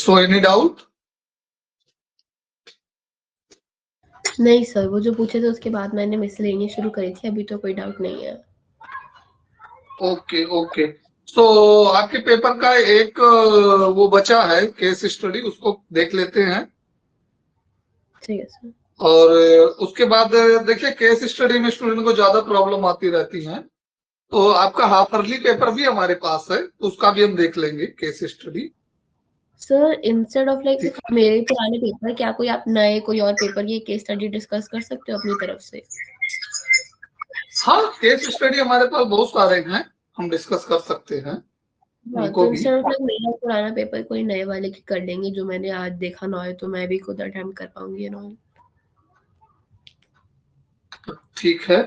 So any doubt? नहीं sir, वो जो पूछे थे उसके बाद मैंने मिसलेनियस शुरू करी थी, अभी तो कोई डाउट नहीं है। Okay okay. तो आपके पेपर का एक वो बचा है केस स्टडी, उसको देख लेते हैं। ठीक है सर। और उसके बाद देखिए केस स्टडी में स्टूडेंट को ज्यादा प्रॉब्लम आती रहती है, तो आपका हाफ अर्ली पेपर भी हमारे पास है, उसका भी हम देख लेंगे case study. Sir instead of like मेरे पुराने पेपर, क्या कोई आप नए कोई और पेपर ये केस स्टडी डिस्कस कर सकते हो अपनी तरफ से? हाँ, केस स्टडी हमारे पास बहुत सारे हैं, हम डिस्कस कर सकते हैं हाँ, उनको तो भी। इंस्टेड ऑफ लाइक मेरा पुराना पेपर कोई नए वाले की कर लेंगे, जो मैंने आज देखा ना हो तो मैं भी खुद अटेम्प्ट कर पाऊंगी ना। ठीक है,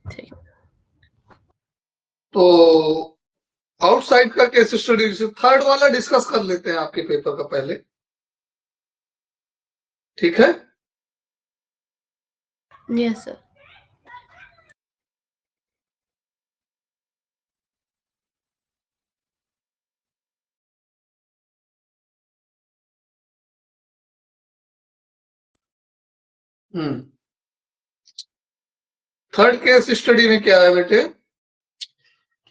ठीक। तो आउटसाइड का केस स्टडी थर्ड वाला डिस्कस कर लेते हैं आपके पेपर का पहले, ठीक है? Yes sir. Third case study में क्या है बेटे?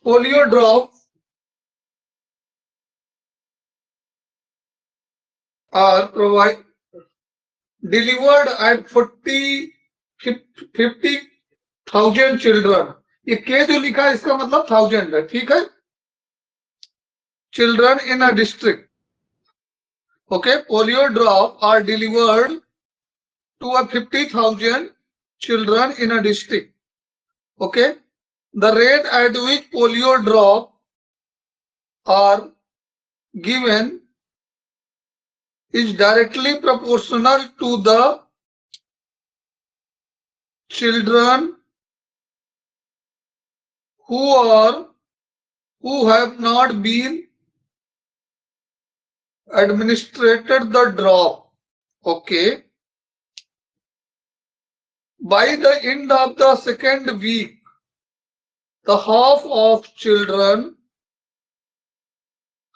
Polio drop are provide delivered at 50,000 children. ये के जो लिखा है इसका मतलब 1000 है, ठीक है? Children in a district, okay. Polio drop are delivered to a 50,000 children in a district. Okay, the rate at which polio drop are given is directly proportional to the children who have not been administered the drop. Okay, by the end of the second week, the half of children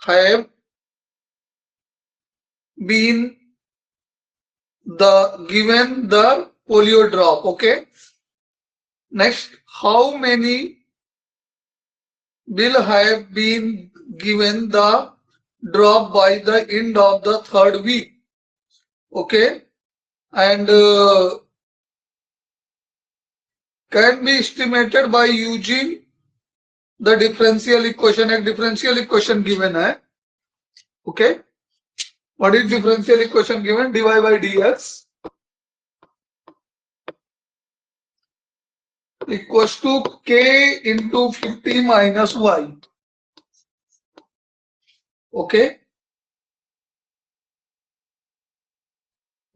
have been given the polio drop. Okay, next, how many will have been given the drop by the end of the third week? Okay, and can be estimated by using the differential equation. एक differential equation given है, okay? What is differential equation given? dy by dx equals to k into 50 minus y, okay?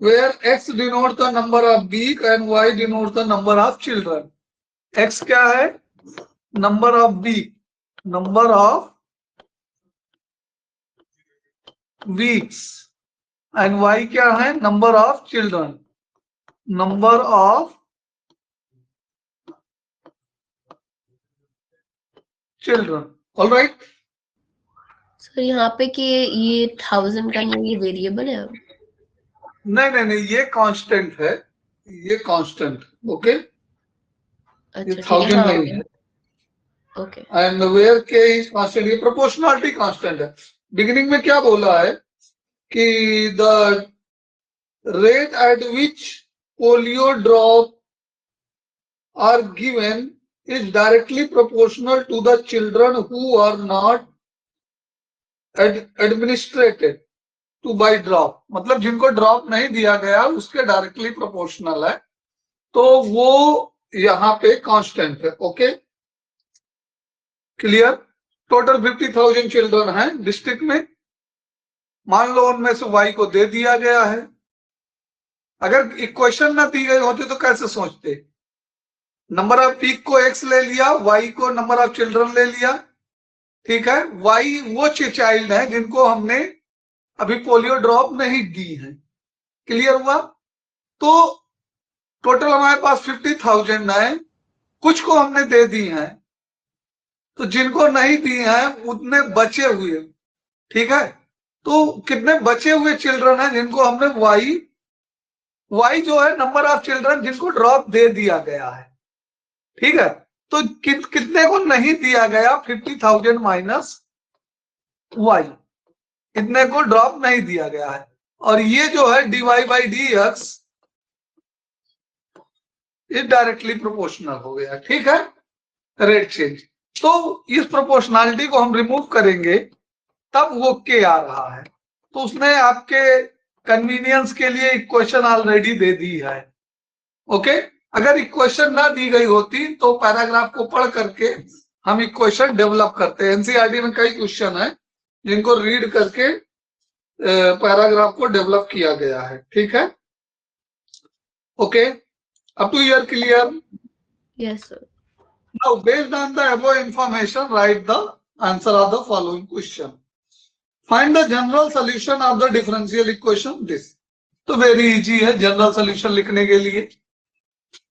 Where x denotes the number of week and y denotes the number of children. x क्या है? Number of week, number of weeks, and y क्या है? Number of children, number of children. All right? Sir यहाँ पे कि ये 1000 का नहीं, ये वेरिएबल है? नहीं, ये कांस्टेंट है, ये कांस्टेंट, ओके? ये 1000 नहीं है। ओके। एंड वेयर के इज कांस्टेंट, ये प्रोपोर्शनलिटी कांस्टेंट है। बिगिनिंग में क्या बोला है कि the rate at which polio drop are given is directly proportional to the children who are not administrated to by drop. मतलब जिनको ड्रॉप नहीं दिया गया उसके डायरेक्टली प्रोपोर्शनल है, तो वो यहाँ पे कांस्टेंट है, ओके? क्लियर? टोटल 50,000 चिल्ड्रन हैं डिस्ट्रिक्ट में, मान लो उनमें से वाई को दे दिया गया है। अगर इक्वेशन ना दी गई होती तो कैसे सोचते? नंबर ऑफ पीक को एक्स ले लिया, वाई को नंबर ऑफ चिल्ड्रन ले लिया, ठीक है? वाई वो चाइल्ड है जिनको हमने अभी पोलियो ड्रॉप नहीं दी है। क्लियर हुआ? तो टोटल हमारे पास 50,000 है, कुछ को हमने दे दी है, तो जिनको नहीं दी है उतने बचे हुए, ठीक है? तो कितने बचे हुए चिल्ड्रन हैं जिनको हमने वाई जो है नंबर ऑफ चिल्ड्रन जिनको ड्रॉप दे दिया गया है, ठीक है। तो कितने को नहीं दिया गया, 50,000 माइनस वाई, इतने को ड्रॉप नहीं दिया गया है। और ये जो है dy बाई डी एक्स ये डायरेक्टली प्रोपोर्शनल हो गया, ठीक है, रेट चेंज। तो इस प्रोपोर्शनलिटी को हम रिमूव करेंगे तब वो के आ रहा है। तो उसने आपके कन्वीनियंस के लिए इक्वेशन ऑलरेडी दे दी है, ओके। अगर इक्वेशन ना दी गई होती तो पैराग्राफ को पढ़ करके हम इक्वेशन डेवलप करते हैं। एनसीईआरटी में कई क्वेश्चन है जिनको रीड करके पैराग्राफ को डेवलप किया गया है, ठीक है, okay. Up to your clear? Yes, sir. Now, based on the above information, write the answer of the following question. Find the general solution of the differential equation this. तो very easy है general solution लिखने के लिए।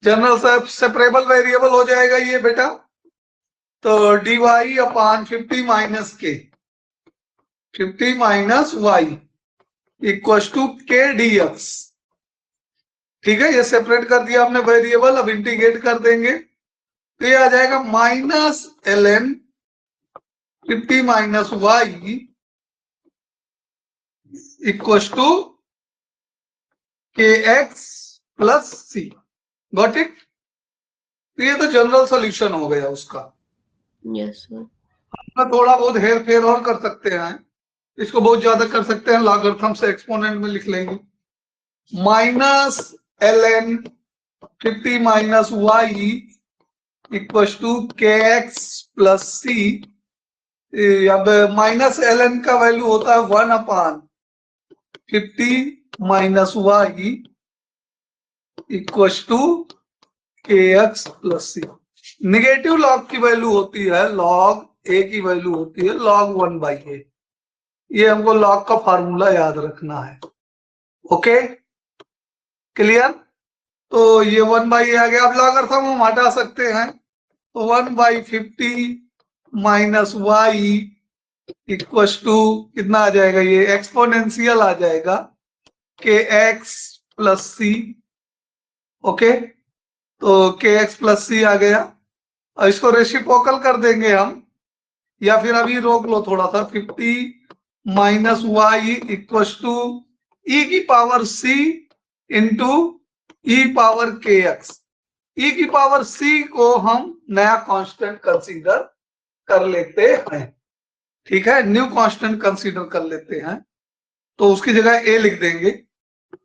General separable variable हो जाएगा ये बेटा, तो dy अपॉन 50 माइनस के, 50 माइनस वाई इक्वल टू के dx, ठीक है। ये सेपरेट कर दिया आपने वेरिएबल, अब इंटीग्रेट कर देंगे तो ये आ जाएगा minus ln 50 minus Y equal to के x plus C. Got it? तो ये तो जनरल सॉल्यूशन हो गया उसका। Yes, sir. हम थोड़ा बहुत हेर फेर और कर सकते हैं, इसको बहुत ज्यादा कर सकते हैं, लॉगरिथम से एक्सपोनेंट में लिख लेंगे। Minus ln 50 minus Y equal to के एक्स प्लस सी। अब माइनस ln का वैल्यू होता है 1 upon 50 minus Y equal to के x plus c. Negative log की वैल्यू होती है, लॉग ए की वैल्यू होती है log 1 बाई ए। ये हमको लॉग का फार्मूला याद रखना है, ओके, क्लियर? तो ये 1 बाई ए आ गया। अब लॉगरिथम हम हटा सकते हैं, तो 1 by 50 minus Y equal to कितना आ जाएगा, ये एक्सपोनेंशियल आ जाएगा के एक्स प्लस सी, ओके। तो के एक्स प्लस सी आ गया। और इसको रेसिप्रोकल कर देंगे हम, या फिर अभी रोक लो थोड़ा सा। 50 माइनस वाई इक्वल टू ई की पावर सी इंटू ई पावर के एक्स। ई की पावर सी को हम नया कांस्टेंट कंसीडर कर लेते हैं, ठीक है, न्यू कांस्टेंट कंसीडर कर लेते हैं। तो उसकी जगह ए लिख देंगे,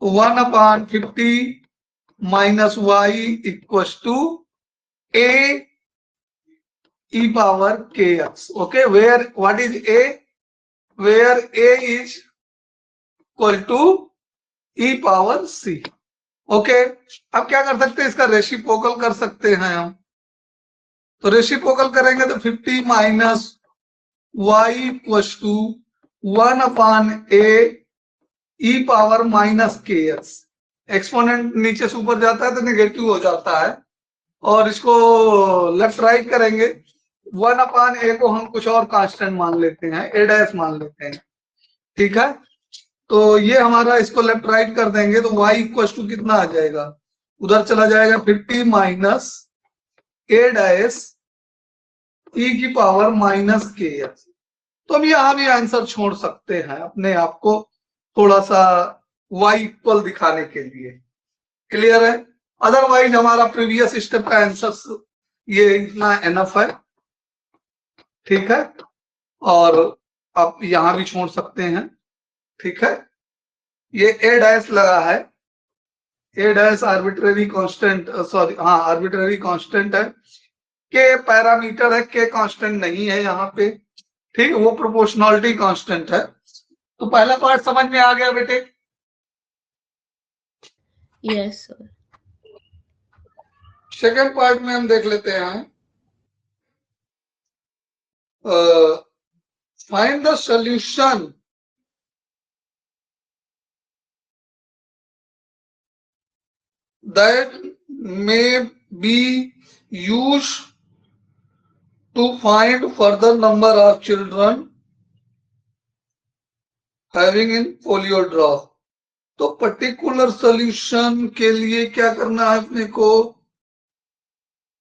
1 upon 50 minus Y equal to A E power के X, okay. Where what is A? Where A is equal to E power C, okay. अब क्या कर सकते हैं, इसका रेसिप्रोकल कर सकते हैं हम। तो रेसिप्रोकल करेंगे तो 50 minus Y equal to 1 upon a E power minus k x. Exponent नीचे से ऊपर जाता है तो नेगेटिव हो जाता है, और इसको लेफ्ट राइट करेंगे। 1 अपॉन ए को हम कुछ और कांस्टेंट मान लेते हैं, ए डैश मान लेते हैं, ठीक है। तो ये हमारा, इसको लेफ्ट राइट कर देंगे तो y इक्वल टू कितना आ जाएगा, उधर चला जाएगा 50 माइनस ए डैश ई की पावर माइनस के एक्स। तो हम यहां भी आंसर छोड़ सकते हैं अपने आप को थोड़ा सा y इक्वल दिखाने के लिए, क्लियर है? अदरवाइज हमारा प्रीवियस स्टेप का आंसर ये इतना एनफ है, ठीक है। और आप यहां भी छोड़ सकते हैं, ठीक है। ये ए डैश लगा है, ए डैश आर्बिट्रेरी कांस्टेंट, सॉरी हाँ आर्बिट्रेरी कांस्टेंट है, के पैरामीटर है, के कांस्टेंट नहीं है यहाँ पे, ठीक है, वो प्रोपोर्शनलिटी कांस्टेंट है। तो पहला पार्ट समझ में आ गया बेटे? Yes, sir. सेकेंड पार्ट में हम देख लेते हैं, find the solution that may be used to find further number of children having in folio drop. तो पर्टिकुलर सॉल्यूशन के लिए क्या करना है अपने को,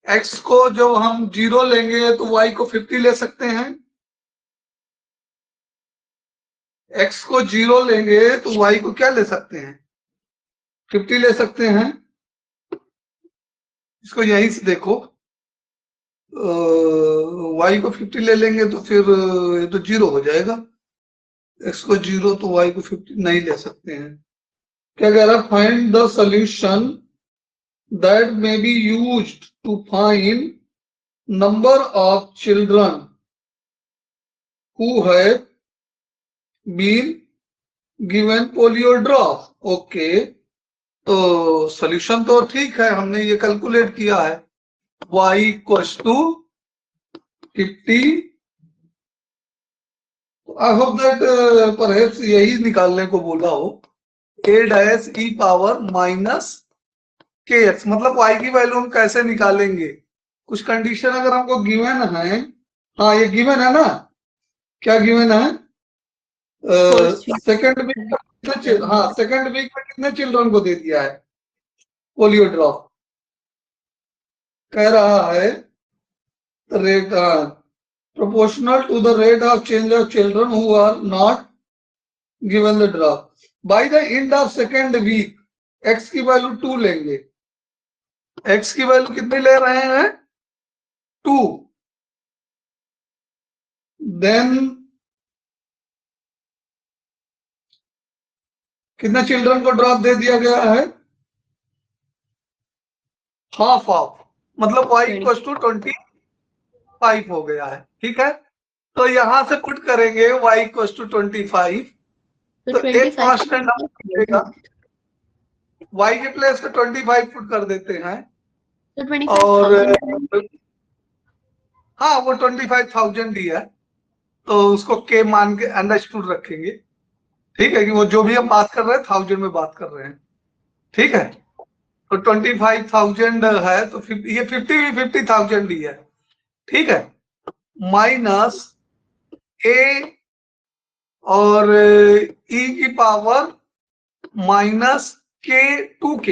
x को जब हम 0 लेंगे तो y को 50 ले सकते हैं, x को 0 लेंगे तो y को क्या ले सकते हैं, 50 ले सकते हैं। इसको यहीं से देखो, y को 50 ले लेंगे तो फिर ये तो 0 हो जाएगा, x को 0 तो y को 50 नहीं ले सकते हैं। क्या कह रहा है, find the solution that may be used to find number of children who have been given polio drop. Okay, तो सॉल्यूशन तो ठीक है, हमने ये कैलकुलेट किया है, y equals to 50। I hope that perhaps यही निकालने को बोला हो, a dash e power minus kx, मतलब y की वैल्यू हम कैसे निकालेंगे, कुछ कंडीशन अगर हमको गिवन है, हाँ ये गिवन है ना, क्या गिवन है, सेकंड वीक, हाँ सेकंड वीक में कितने चिल्ड्रन को दे दिया है पोलियो ड्रॉप, कह रहा है rate proportional to the rate of change of children who are not given the drop. By the end of second week, x की वैल्यू 2 लेंगे, x की वैल्यू कितनी ले रहे हैं, 2, देन कितने चिल्ड्रन को ड्रॉप दे दिया गया है, हाफ ऑफ, मतलब y इक्वल टू 25 हो गया है। ठीक है, तो यहां से पुट करेंगे y इक्वल टू 25, तो एक कांस्टेंट मिलेगा, y के प्लेस पे 25 पुट कर देते हैं, और हाँ वो 25,000 ही है, तो उसको k मान के अंडरस्टूड रखेंगे। ठीक है, कि वो जो भी हम बात कर रहे हैं 1000 में बात कर रहे हैं। ठीक है, तो 25,000 है, तो ये 50 भी 50,000 ही है। ठीक है, माइनस a और e की पावर माइनस k 2k,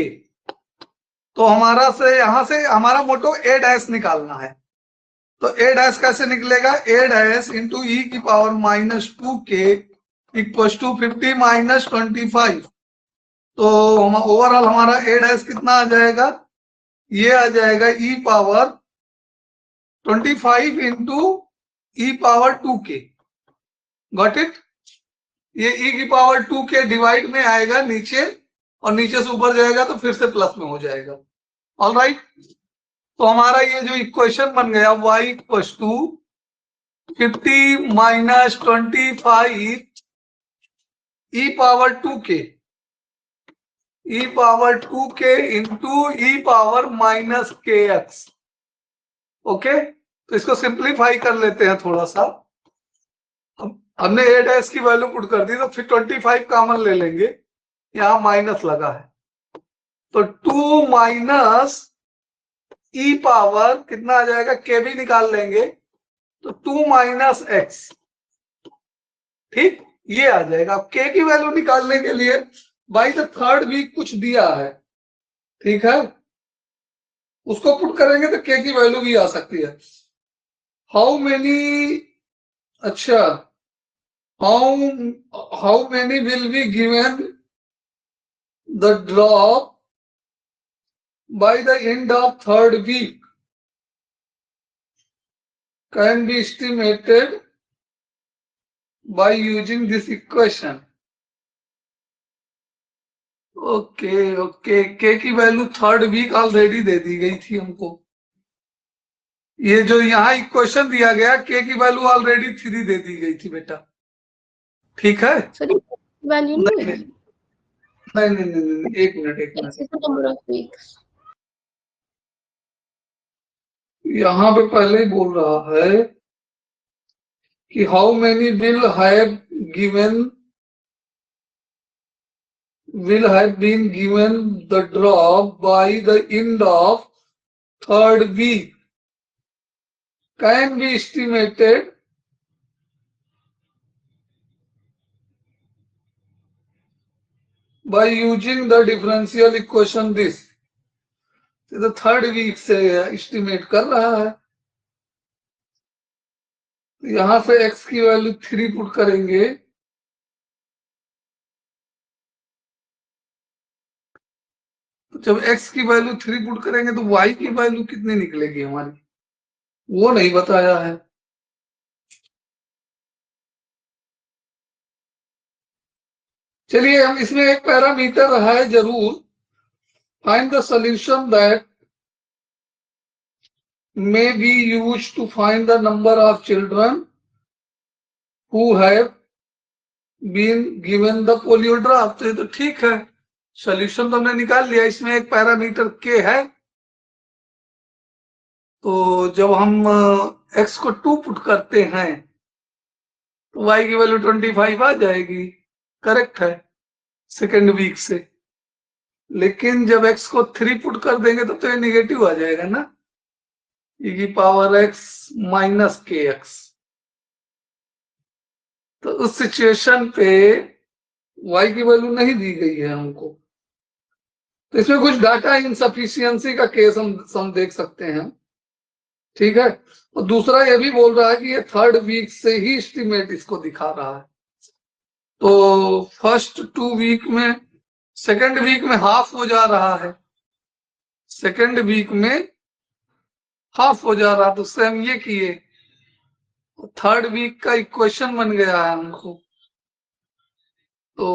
तो हमारा से यहां से हमारा मोटो a डैश निकालना है, तो a डैश कैसे निकलेगा, a डैश इंटू ई की power minus 2k equal to 50 minus 25, तो ओवरऑल हमारा a डैश कितना आ जाएगा, ये आ जाएगा e power 25 into e power 2k, got it. ये e की पावर 2k डिवाइड में आएगा नीचे, और नीचे से ऊपर जाएगा तो फिर से प्लस में हो जाएगा। ऑलराइट, तो हमारा ये जो इक्वेशन बन गया y equal to 50 minus 25 e power 2k, e power 2k into e power minus kx। Okay, तो इसको सिंप्लीफाई कर लेते हैं थोड़ा सा, हमने a डैश की वैल्यू पुट कर दी, तो फिर 25 कॉमन ले लेंगे, यहां माइनस लगा है, तो 2 माइनस ई पावर कितना आ जाएगा, के भी निकाल लेंगे, तो 2 माइनस एक्स। ठीक, ये आ जाएगा। के की वैल्यू निकालने के लिए बाई द थर्ड वीक कुछ दिया है, ठीक है, उसको पुट करेंगे तो के की वैल्यू भी आ सकती है। हाउ मेनी, अच्छा, how many will be given the drop by the end of third week can be estimated by using this equation. Okay okay, के की वैल्यू थर्ड वीक ऑलरेडी दे दी गई थी हमको, ये जो यहाँ इक्वेशन दिया गया के की वैल्यू ऑलरेडी 3 दे दी गई थी बेटा। ठीक है, वैल्यू नहीं, एक मिनट, यहाँ पे पहले ही बोल रहा है कि how many will have been given the drop by the end of third week can be estimated by using the differential equation this, तो थर्ड वीक से एस्टिमेट कर रहा है। यहां से x की वैल्यू 3 पुट करेंगे, तो जब x की वैल्यू 3 पुट करेंगे तो y की वैल्यू कितनी निकलेगी हमारी, वो नहीं बताया है। चलिए हम इसमें एक पैरामीटर है जरूर, find the solution that may be used to find the number of children who have been given the polio drop। तो ये तो ठीक है, सॉल्यूशन तो हमने निकाल लिया। इसमें एक पैरामीटर k है, तो जब हम x को 2 पुट करते हैं तो y की वैल्यू 25 आ जाएगी, करेक्ट है सेकेंड वीक से। लेकिन जब x को 3 पुट कर देंगे तो ये निगेटिव आ जाएगा ना, e की पावर x माइनस kx। तो उस सिचुएशन पे y की वैल्यू नहीं दी गई है हमको, तो इसमें कुछ डाटा इनसफिशियंसी का केस हम देख सकते हैं, ठीक है। और दूसरा ये भी बोल रहा है कि ये थर्ड वीक से ही एस्टिमेट इसको दिखा रहा है। तो फर्स्ट 2 वीक में, सेकेंड वीक में हाफ हो जा रहा है, सेकेंड वीक में हाफ हो जा रहा, तो उससे हम ये किए, थर्ड वीक का इक्वेशन बन गया है हमको। तो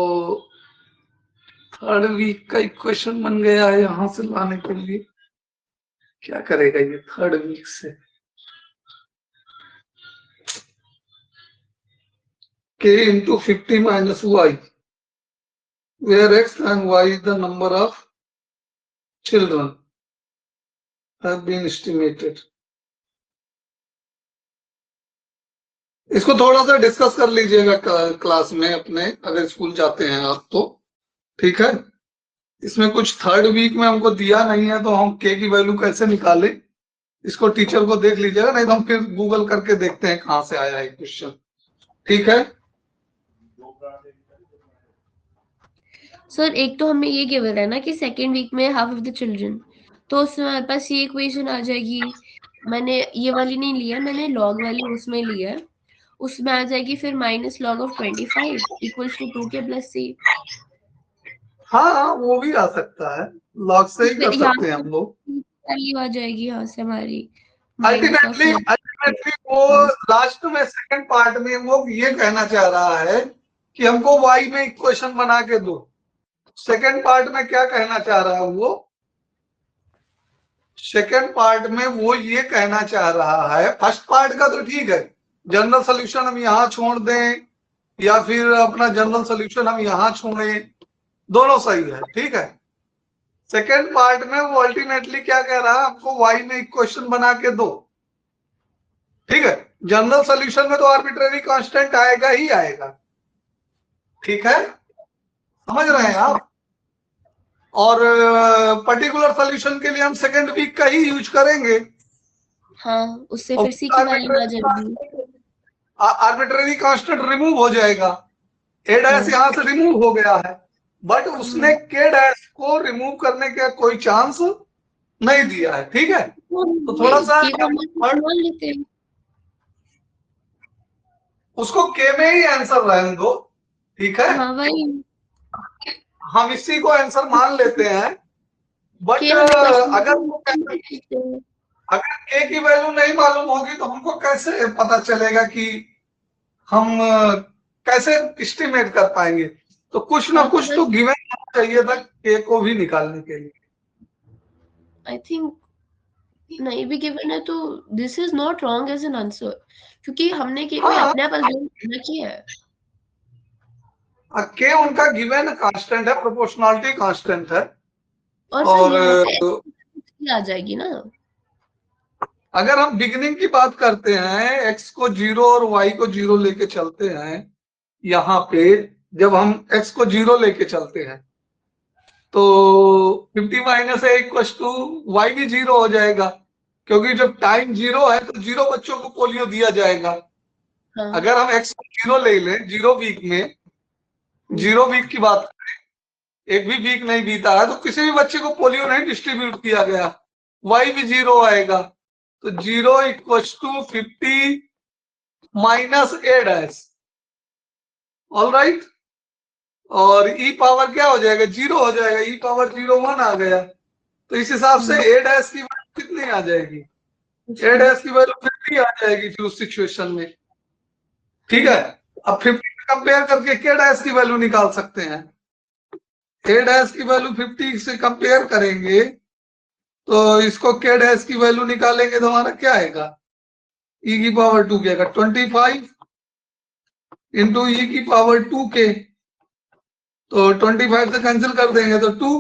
थर्ड वीक का इक्वेशन बन गया है, यहां से लाने के लिए क्या करेगा ये थर्ड वीक से, k into 50 minus y, where x and y is the number of children have been estimated। इसको थोड़ा सा डिस्कस कर लीजिएगा क्लास में अपने, अगर स्कूल जाते हैं आप तो, ठीक है। इसमें कुछ थर्ड वीक में हमको दिया नहीं है, तो हम k की वैल्यू कैसे निकाले, इसको टीचर को देख लीजिएगा, नहीं तो हम फिर गूगल करके देखते हैं कहां से आया है क्वेश्चन, ठीक है। सर एक तो हमें ये गिवन है ना कि सेकेंड वीक में हाफ ऑफ द चिल्ड्रन, तो उसमें हमारे पास ये इक्वेशन आ जाएगी। मैंने ये वाली नहीं लिया, मैंने लॉग वाली उसमें लिया है, उसमें आ जाएगी फिर minus log of 25 equals to 2k plus c। हाँ वो भी आ सकता है, लॉग से ही कर सकते हैं हम लोग। वैल्यू आ जाएगी यहाँ से हमारी अल्टीमेटली वो लास्ट में सेकंड पार्ट में वो ये कहना चाह रहा है कि हमको y में इक्वेशन बना के दो। सेकंड पार्ट में क्या कहना चाह रहा है वो, सेकंड पार्ट में वो ये कहना चाह रहा है, फर्स्ट पार्ट का तो ठीक है, जनरल सोल्यूशन हम यहां छोड़ दें या फिर अपना जनरल सोल्यूशन हम यहां छोड़ें, दोनों सही है, ठीक है। सेकेंड पार्ट में वो अल्टीमेटली क्या कह रहा है, आपको y में इक्वेशन बना के दो, ठीक है। जनरल सोल्यूशन में तो आर्बिट्रेरी कांस्टेंट आएगा ही आएगा, ठीक है, समझ रहे हैं आप। और पर्टिकुलर सोल्यूशन के लिए हम सेकेंड वीक का ही यूज करेंगे। हाँ, उससे फिर c की वैल्यू आ जाएगी, आर्बिट्रेरी कांस्टेंट रिमूव हो जाएगा, a डैश यहां से रिमूव हो गया है, बट उसने k डैश को रिमूव करने का कोई चांस नहीं दिया है, ठीक है। तो थोड़ा सा उसको k में ही आंसर रहने दो, ठीक है। हाँ भाई, हम इसी को आंसर मान लेते हैं, बट अगर k की वैल्यू नहीं मालूम होगी तो हमको कैसे पता चलेगा कि हम कैसे एस्टिमेट कर पाएंगे। तो कुछ ना कुछ तो गिवन होना चाहिए था k को भी निकालने के लिए। आई थिंक नहीं भी गिवन है तो this is not wrong as an answer, क्योंकि हमने k को अपने आप अज्यूम किया है। k उनका गिवन कांस्टेंट है, प्रोपोर्शनलिटी कांस्टेंट है, और आ जाएगी ना। अगर हम बिगिनिंग की बात करते हैं, x को 0 और y को 0 लेके चलते हैं, यहाँ पे जब हम x को 0 लेके चलते हैं तो 50 minus a equal to y भी 0 हो जाएगा, क्योंकि जब टाइम 0 है तो 0 बच्चों को पोलियो दिया जाएगा। हाँ। अगर हम x को 0 ले लें, 0 वीक में, 0 वीक की बात करें, एक भी वीक नहीं बीता है, तो किसी भी बच्चे को पोलियो नहीं डिस्ट्रीब्यूट किया गया, वाई भी 0 आएगा। तो 0 equals to 50 minus a dash, all right. और ई पावर क्या हो जाएगा, 0 हो जाएगा, ई पावर 0 1 आ गया। तो इस हिसाब से ए डैश की वैल्यू कितनी आ जाएगी, ए डैश की वैल्यू 50 आ जाएगी फिर उस सिचुएशन में। ठीक है, अब 50 कंपेयर करके के डैश की वैल्यू निकाल सकते हैं। ए डैश की वैल्यू 50 से कंपेयर करेंगे तो इसको के डैश की वैल्यू निकालेंगे तो हमारा क्या आएगा, ई की पावर 2 के आएगा 25 इंटू ई की पावर 2 के, तो 25 से कैंसिल कर देंगे तो 2।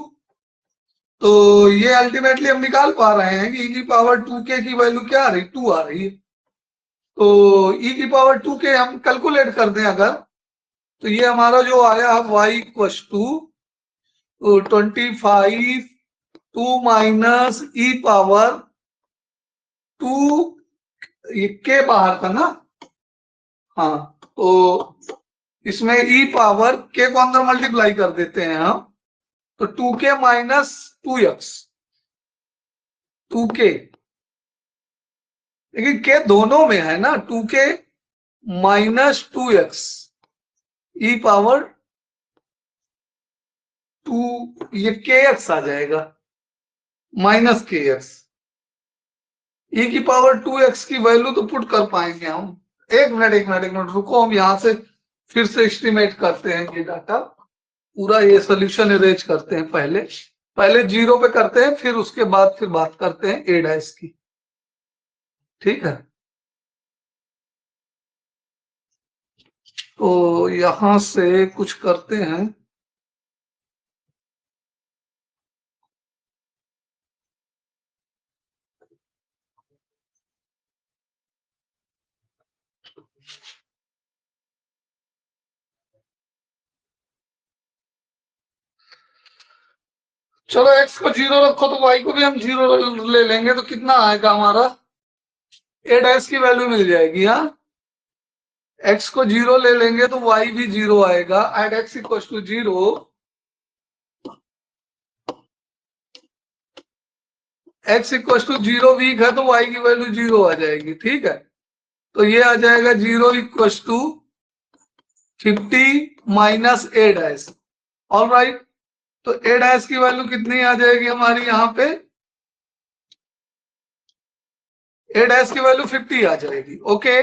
तो ये अल्टीमेटली हम निकाल पा रहे हैं कि ई की पावर 2 के की वैल्यू क्या आ रही, 2 आ रही है। तो ई की पावर 2 के हम कैलकुलेट कर दें अगर, तो ये हमारा जो आया y equals to 25 2 minus e power 2, ये के बाहर था ना, हाँ, तो इसमें ई पावर के को अंदर मल्टीप्लाई कर देते हैं हम, तो 2k माइनस 2x, 2k, लेकिन के दोनों में है ना, 2k माइनस 2x ई पावर 2, ये kx आ जाएगा माइनस kx, ई की पावर 2x की वैल्यू तो पुट कर पाएंगे हम। एक मिनट रुको, हम यहां से फिर से एस्टिमेट करते हैं ये डाटा, पूरा ये सोल्यूशन अरेंज करते हैं। पहले 0 पे करते हैं, फिर उसके बाद फिर बात करते हैं ए डैश की। ठीक है, तो यहां से कुछ करते हैं। चलो x को 0 रखो तो y को भी हम 0 ले लेंगे, तो कितना आएगा हमारा, ए डैश की वैल्यू मिल जाएगी। हाँ, x को 0 ले लेंगे तो y भी 0 आएगा, at x equal to 0, x equal to 0 week है तो y की वैल्यू 0 आ जाएगी। ठीक है, तो ये आ जाएगा 0 equal to 50 minus a dash, all right. तो ए डैश की वैल्यू कितनी आ जाएगी हमारी, यहाँ पे ए डैश की वैल्यू 50 आ जाएगी। Okay,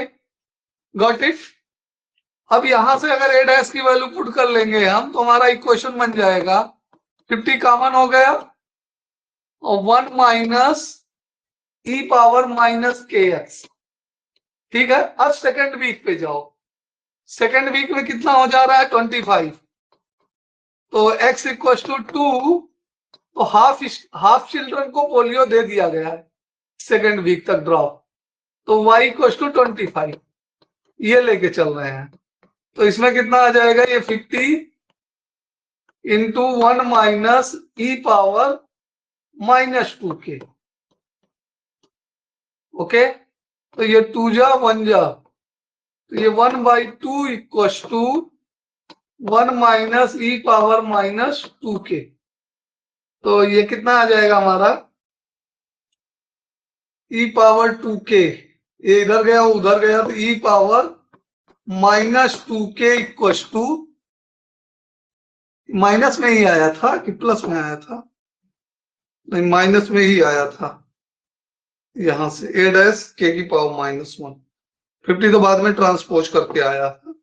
got it. अब यहां से अगर ए डैश की वैल्यू पुट कर लेंगे हम, तो हमारा इक्वेशन बन जाएगा 50 कॉमन हो गया और 1 minus e power minus k x. ठीक है, अब सेकेंड वीक पे जाओ, सेकेंड वीक में कितना हो जा रहा है 25, तो x इक्वल टू 2, तो हाफ चिल्ड्रन को पोलियो दे दिया गया है सेकेंड वीक तक ड्रॉप, तो y इक्वल टू 25 ये लेके चल रहे हैं। तो इसमें कितना आ जाएगा, ये 50 into 1 minus e power minus 2 के। ओके, तो ये 2 जा 1 जा, तो ये 1/2 equal to 1 minus e power minus 2 के। तो ये कितना आ जाएगा हमारा, ई पावर 2 के, ये इधर गया उधर गया, तो ई पावर माइनस 2 के इक्वल टू, माइनस में ही आया था कि प्लस में आया था, नहीं माइनस में ही आया था, यहां से ए डैश के की पावर -1, 50 तो बाद में ट्रांसपोज करके आया था।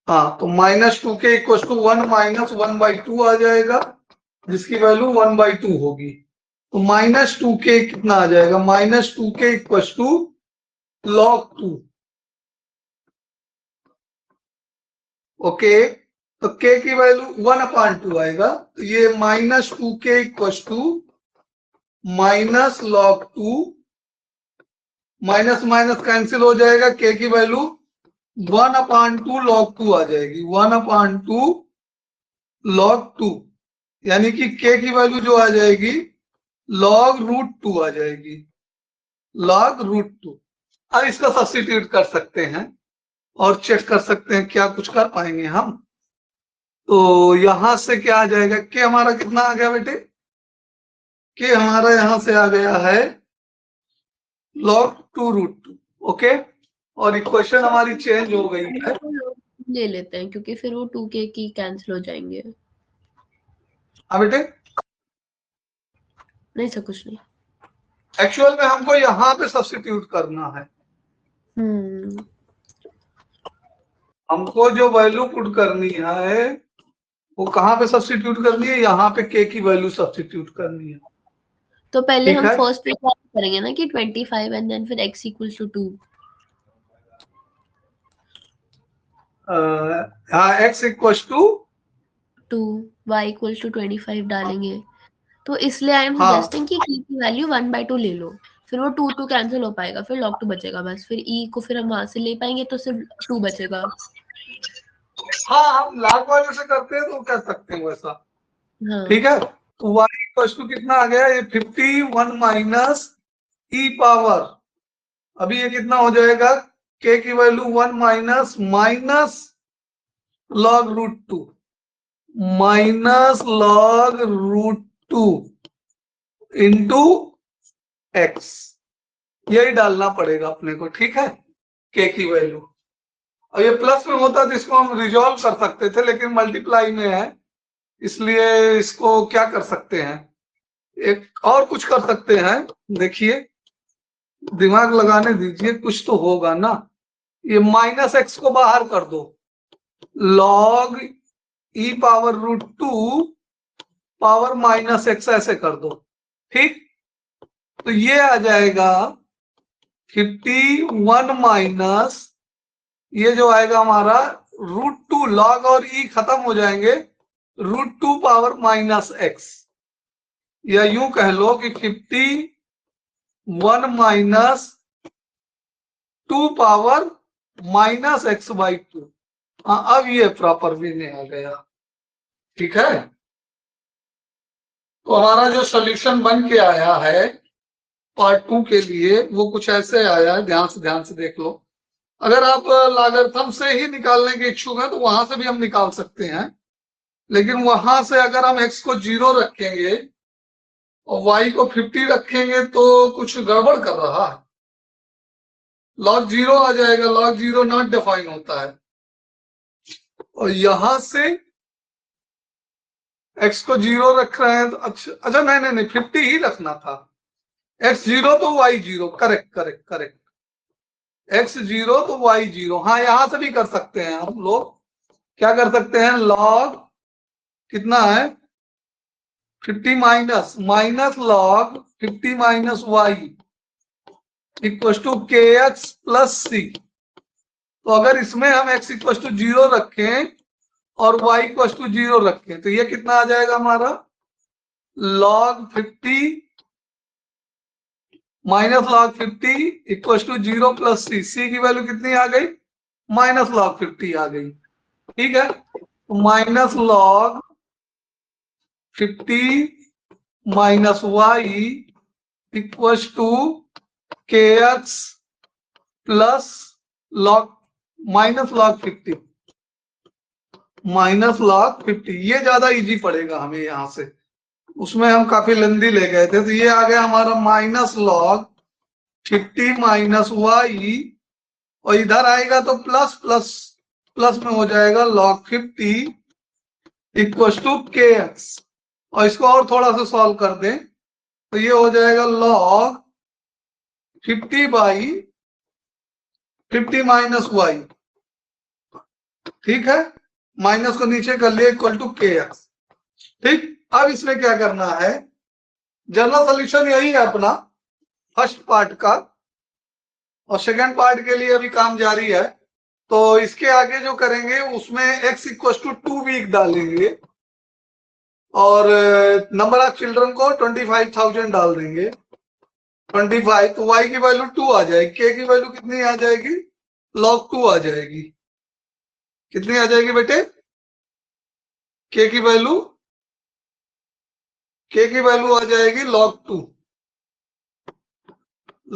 हाँ, तो -2 के इक्वल टू 1 माइनस 1/2 आ जाएगा, जिसकी वैल्यू 1/2 होगी। तो -2 के कितना आ जाएगा, -2 के इक्वल टू log 2। ओके, तो k की वैल्यू 1/2 आएगा, तो ये -2 के equal to minus log 2, minus minus cancel हो जाएगा, k की वैल्यू 1/2 log 2 आ जाएगी, 1/2 log 2, यानी कि k की वैल्यू जो आ जाएगी log √2 आ जाएगी, log √2। अब इसका सब्स्टिट्यूट कर सकते हैं और चेक कर सकते हैं क्या कुछ कर पाएंगे हम। तो यहां से क्या आ जाएगा, के हमारा कितना आ गया बेटे, के हमारा यहां से आ गया है log 2√2। ओके, और इक्वेशन हमारी चेंज हो गई है। ले लेते हैं क्योंकि फिर वो 2k की कैंसिल हो जाएंगे। हाँ बेटे, नहीं सर कुछ नहीं। एक्चुअल में हमको यहाँ पे सब्स्टिट्यूट करना है। हमको जो वैल्यू पुट करनी है वो कहाँ पे सब्स्टिट्यूट करनी है, यहाँ पे के की वैल्यू सब्स्टिट्यूट करनी है। तो पहले ठीक हम है, फर्स्ट पे करेंगे ना कि 25 एंड देन फिर x इक्वल्स टू 2। हाँ, x equals to 2, y equals to 25 डालेंगे। तो इसलिए आई एम हाँ सजेस्टिंग कि k की वैल्यू 1/2 ले लो, फिर वो 2 कैंसिल हो पाएगा, फिर log 2 बचेगा बस, फिर e को फिर हम वहां से ले पाएंगे तो सिर्फ 2 बचेगा। हाँ, हम लाख वाले से करते हैं तो कर सकते हैं वैसा। हाँ ठीक है, तो y इक्वल्स टू कितना आ गया, ये 51 माइनस ई पावर, अभी ये कितना हो जाएगा, k की value 1 minus minus log root 2 minus log root 2 into x, यही डालना पड़ेगा अपने को। ठीक है, k की वैल्यू, और ये प्लस में होता तो इसको हम रिजॉल्व कर सकते थे, लेकिन मल्टीप्लाई में है इसलिए इसको क्या कर सकते हैं, एक और कुछ कर सकते हैं। देखिए, दिमाग लगाने दीजिए, कुछ तो होगा ना। ये माइनस एक्स को बाहर कर दो, log E power root 2 power minus X ऐसे कर दो। ठीक, तो ये आ जाएगा 51 माइनस, ये जो आएगा हमारा रूट 2, लॉग और ई खत्म हो जाएंगे, रूट 2 पावर माइनस एक्स, या यूं कह लो कि 51 minus 2 power minus x by 2। हाँ, अब ये प्रॉपर वे में आ गया। ठीक है, तो हमारा जो सॉल्यूशन बन के आया है पार्ट 2 के लिए वो कुछ ऐसे आया है, ध्यान से देख लो। अगर आप लॉगरिथम से ही निकालने के इच्छुक हैं तो वहां से भी हम निकाल सकते हैं, लेकिन वहां से अगर हम x को 0 रखेंगे और y को 50 रखेंगे तो कुछ गड़बड़ कर रहा है। log 0 आ जाएगा, log 0 नॉट डिफाइन होता है, और यहां से x को 0 रख रहे हैं तो अच्छा नहीं 50 ही रखना था। x 0 तो y 0, करेक्ट, x 0 तो y 0। हाँ, यहां से भी कर सकते हैं हम लोग, क्या कर सकते हैं, log कितना है 50 minus log 50 minus y equal to के एक्स प्लस सी। तो अगर इसमें हम x इक्वल टू 0 रखें और y इक्वल टू 0 रखें तो ये कितना आ जाएगा हमारा, log 50 minus log 50 equal to 0 plus C, C की वैल्यू कितनी आ गई, माइनस log 50 आ गई। ठीक है, तो minus log 50 minus Y equal to के x plus log minus log 50 minus log 50, ये ज्यादा इजी पड़ेगा हमें यहां से, उसमें हम काफी लंबी ले गए थे। तो ये आ गया हमारा माइनस log 50 माइनस वाई, और इधर आएगा तो प्लस प्लस प्लस में हो जाएगा log 50 इक्वल टू के एक्स, और इसको और थोड़ा सा सॉल्व कर दें तो ये हो जाएगा log 50 बाई 50 माइनस वाई। ठीक है, माइनस को नीचे कर लिया इक्वल टू के एक्स। ठीक, अब इसमें क्या करना है, जनरल सॉल्यूशन यही है अपना फर्स्ट पार्ट का, और सेकंड पार्ट के लिए अभी काम जारी है। तो इसके आगे जो करेंगे उसमें x इक्वल टू 2 वीक डालेंगे और नंबर ऑफ चिल्ड्रन को 25,000 डाल देंगे, 25, तो y की वैल्यू 2 आ जाएगी, k की वैल्यू कितनी आ जाएगी, log 2 आ जाएगी। कितनी आ जाएगी बेटे, k की वैल्यू आ जाएगी log 2,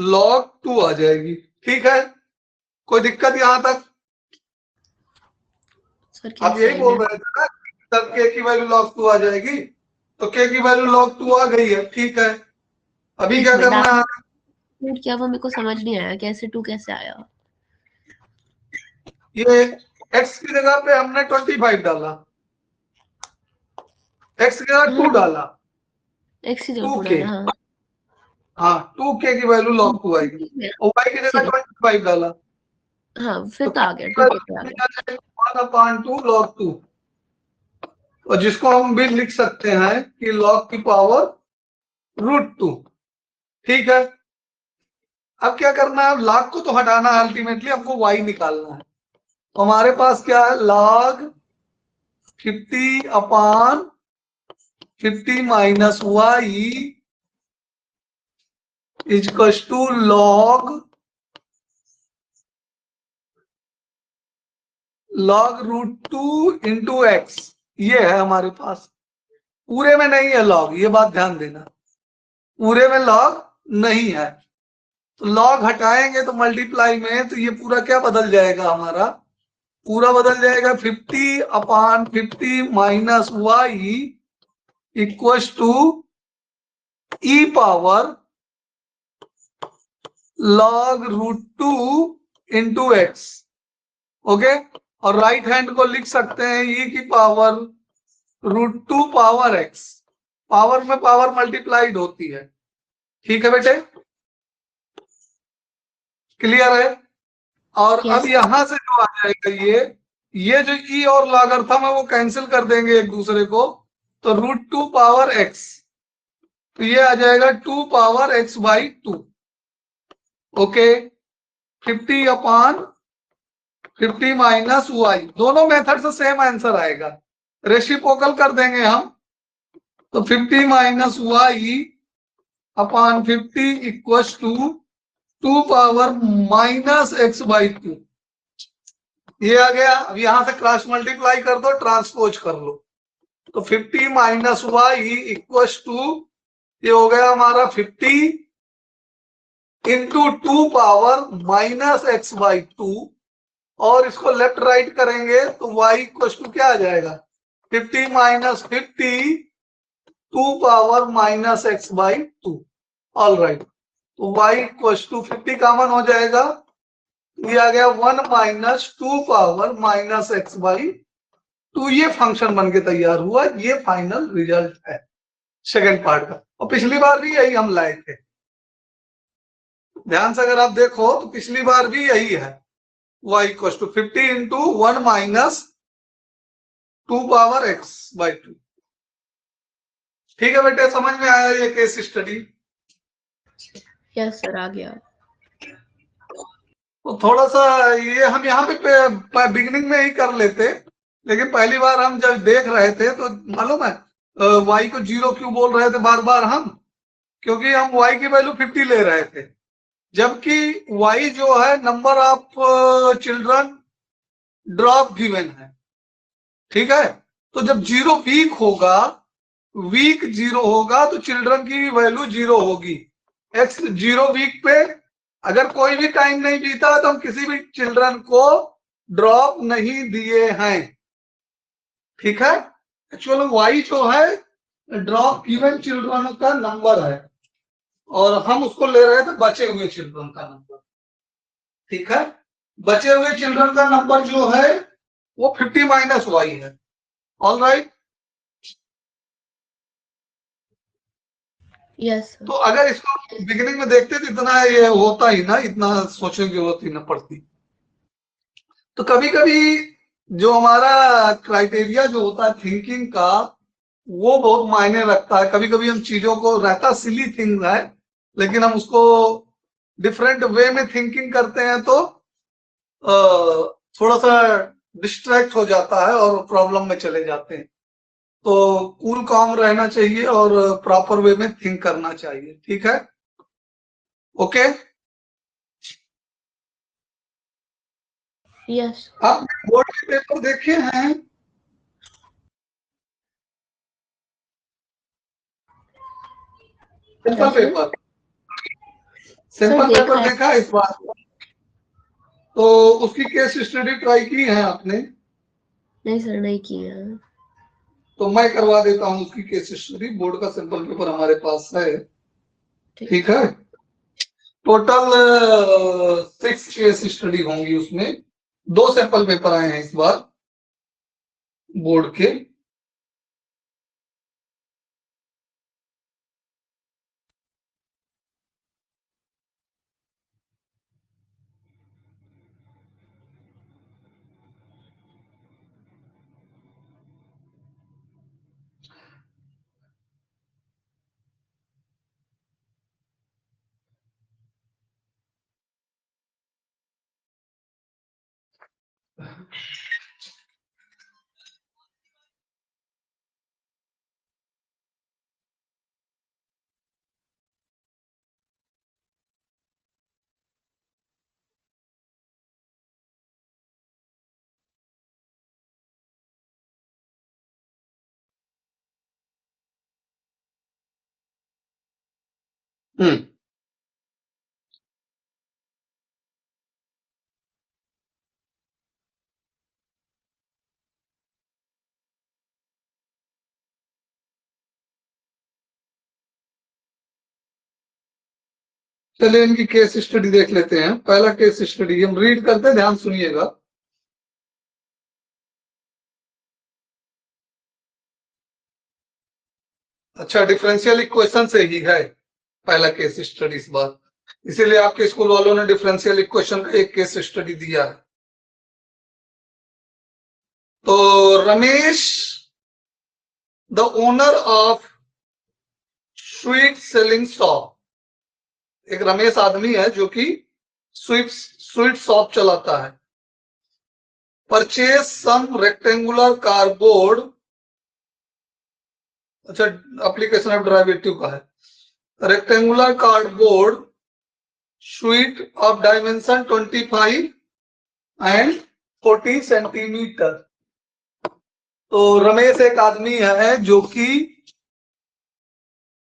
log 2 आ जाएगी। ठीक है, कोई दिक्कत यहां तक, सर आप यही बोल रहे थे ना तब k की वैल्यू log 2 आ जाएगी। तो k की वैल्यू log 2 आ गई है, ठीक है। अभी क्या करना है, क्या वो मेरे को समझ नहीं आया, कैसे 2 कैसे आया? ये x की जगह पे हमने 25 डाला, x की जगह 2 डाला, x की जगह 2k, डाला, हाँ हाँ 2k की वैल्यू log 2 आएगी, और y की जगह 25 डाला, हाँ फिर तो तो आ गया, 2k पे आ गया। 1/2 log 2, और जिसको हम भी लिख सकते हैं कि log की पावर √2, ठीक है। अब क्या करना है, अब log को तो हटाना है, अल्टीमेटली हमको y निकालना है। तो हमारे पास क्या है, log 50/50 minus y equals to log √2 into x. ये है हमारे पास, पूरे में नहीं है log, ये बात ध्यान देना, पूरे में log नहीं है। तो log हटाएंगे तो मल्टीप्लाई में, तो ये पूरा क्या बदल जाएगा, हमारा पूरा बदल जाएगा 50/50 minus y equals to e power log √2 into x. Okay, और राइट हैंड को लिख सकते हैं e की पावर √2 पावर x, पावर में पावर मल्टीप्लाइड होती है, ठीक है बेटे, क्लियर है। और Yes. अब यहां से जो आ जाएगा, ये जो e और लॉगरिथम है वो कैंसिल कर देंगे एक दूसरे को, तो √2 पावर x, तो ये आ जाएगा 2 power x/2। Okay, 50/50 minus y, दोनों मेथड से सेम आंसर आएगा, रेसिप्रोकल कर देंगे हम, तो 50 minus y/50 equals to 2 power minus x/2। ये आ गया। अब यहां से क्रॉस मल्टीप्लाई कर दो, ट्रांसपोज कर लो, तो 50 माइनस y इक्वल्स टू, ये हो गया हमारा 50 इंटू 2 पावर माइनस x/2, और इसको लेफ्ट राइट करेंगे तो y इक्वल्स टू क्या आ जाएगा, 50 minus 50 2 power minus x/2। All right, तो y इक्वल्स टू 50 कॉमन हो जाएगा, ये आ गया 1 माइनस 2 पावर माइनस x/2। ये फंक्शन बन के तैयार हुआ, ये फाइनल रिजल्ट है सेकेंड पार्ट का। और पिछली बार भी यही हम लाए थे, ध्यान से अगर आप देखो तो पिछली बार भी यही है, y equal to 50 into 1 minus 2 power x/2। ठीक है बेटे, समझ में आया ये केस स्टडी? यस सर, आ गया। तो थोड़ा सा ये हम यहाँ पे बिगिनिंग में ही कर लेते, लेकिन पहली बार हम जब देख रहे थे तो मालूम है y को 0 क्यों बोल रहे थे बार बार हम, क्योंकि हम y की वैल्यू 50 ले रहे थे, जबकि y जो है number of children drop given है, ठीक है। तो जब 0 वीक होगा, वीक 0 होगा तो चिल्ड्रन की वैल्यू 0 होगी। x 0 वीक पे अगर कोई भी टाइम नहीं बीता तो हम किसी भी चिल्ड्रन को ड्रॉप नहीं दिए हैं, ठीक है। एक्चुअल y जो है ड्रॉप गिवन चिल्ड्रन का नंबर है, और हम उसको ले रहे थे बचे हुए चिल्ड्रन का नंबर, ठीक है। बचे हुए चिल्ड्रन का नंबर जो है वो 50 माइनस y है। ऑल राइट, यस तो अगर इसको बिगिनिंग में देखते तो इतना ये होता ही ना, इतना सोचने की जरूरत ही ना पड़ती। तो कभी कभी जो हमारा क्राइटेरिया जो होता है थिंकिंग का, वो बहुत मायने रखता है। कभी कभी हम चीजों को, रहता सिली थिंग है, लेकिन हम उसको डिफरेंट वे में थिंकिंग करते हैं तो थोड़ा सा डिस्ट्रैक्ट हो जाता है और प्रॉब्लम में चले जाते हैं। तो कूल काम रहना चाहिए और प्रॉपर वे में थिंक करना चाहिए, ठीक है। Okay, yes. आप बोर्ड के पेपर देखे हैं? सिंपल पेपर, सिंपल पेपर देखा इस बार? तो उसकी केस स्टडी ट्राई की है आपने? नहीं सर, नहीं की है। तो मैं करवा देता हूं उसकी केस स्टडी। बोर्ड का सिंपल पेपर हमारे पास है, ठीक है। टोटल 6 केस स्टडी होंगी उसमें। 2 सैंपल पेपर आए हैं इस बार बोर्ड के। हम्म चलिए इनकी केस स्टडी देख लेते हैं। पहला केस स्टडी हम रीड करते हैं, ध्यान सुनिएगा। अच्छा, डिफरेंशियल इक्वेशन से ही है पहला केस स्टडी इस बार, इसीलिए आपके स्कूल वालों ने डिफरेंशियल इक्वेशन का एक केस स्टडी दिया है। तो Ramesh, the owner of sweet selling shop, एक रमेश आदमी है जो कि स्वीट शॉप चलाता है। परचेज सम रेक्टेंगुलर कार्डबोर्ड, अच्छा एप्लीकेशन ऑफ डेरिवेटिव का है। Rectangular cardboard sheet of dimension 25 and 40 centimetre. तो रमेश एक आदमी है जो कि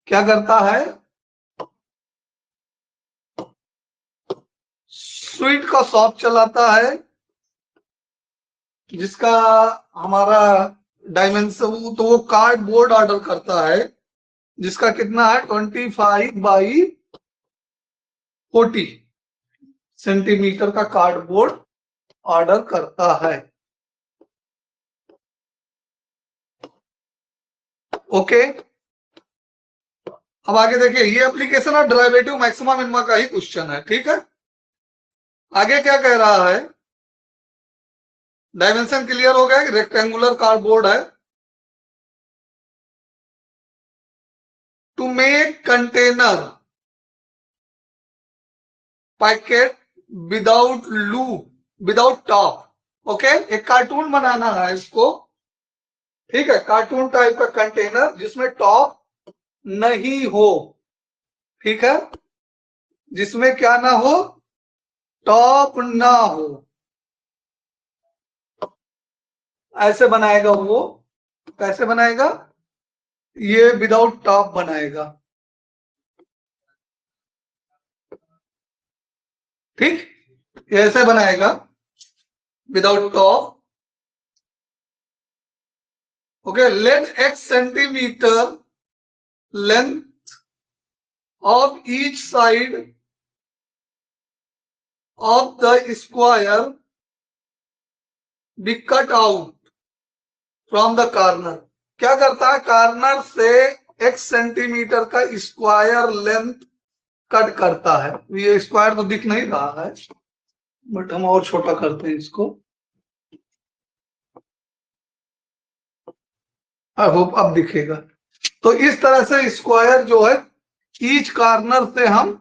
क्या करता है, स्वीट का शॉप चलाता है, जिसका हमारा डायमेंशन, तो वो कार्डबोर्ड ऑर्डर करता है जिसका कितना है 25 बाई 40 सेंटीमीटर का कार्डबोर्ड ऑर्डर करता है। ओके, अब आगे देखिए, ये application of derivative maxima minima का ही क्वेश्चन है, ठीक है। आगे क्या कह रहा है, डायमेंशन क्लियर हो गया कि रेक्टेंगुलर कार्डबोर्ड है। To make container packet without loop, without top. Okay, एक कार्टून बनाना है इसको, ठीक है, कार्टून टाइप का कंटेनर जिसमें टॉप नहीं हो, ठीक है, जिसमें क्या ना हो, टॉप ना हो, ऐसे बनाएगा वो। कैसे बनाएगा, ये विदाउट टॉप बनाएगा, ठीक, ये ऐसे बनाएगा without top. Okay, let x centimetre length of each side of the square be cut out from the corner। क्या करता है, कार्नर से x सेंटीमीटर का स्क्वायर लेंथ कट करता है। ये स्क्वायर तो दिख नहीं रहा है, बट हम और छोटा करते हैं इसको। आई होप अब दिखेगा। तो इस तरह से स्क्वायर जो है, ईच कार्नर से हम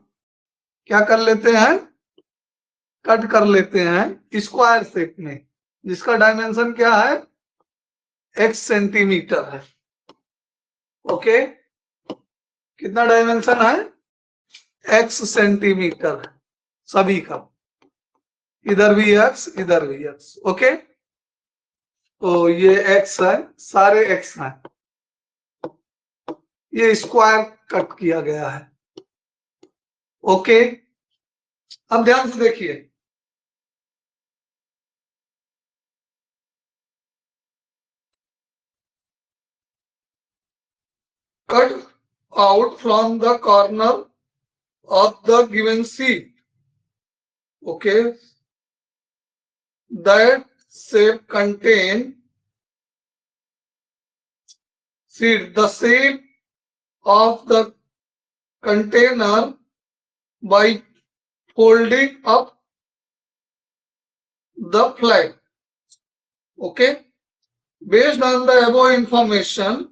क्या कर लेते हैं, कट कर लेते हैं स्क्वायर शेप में, जिसका डायमेंशन क्या है, x सेंटीमीटर है। ओके, कितना डायमेंशन है, x सेंटीमीटर है सभी का, इधर भी x, इधर भी x। ओके, तो ये x है, सारे x हैं, ये स्क्वायर कट किया गया है। ओके, अब ध्यान से देखिए, cut out from the corner of the given sheet. Okay, that shape contain sheet. The shape of the container by folding up the flag. Okay, based on the above information,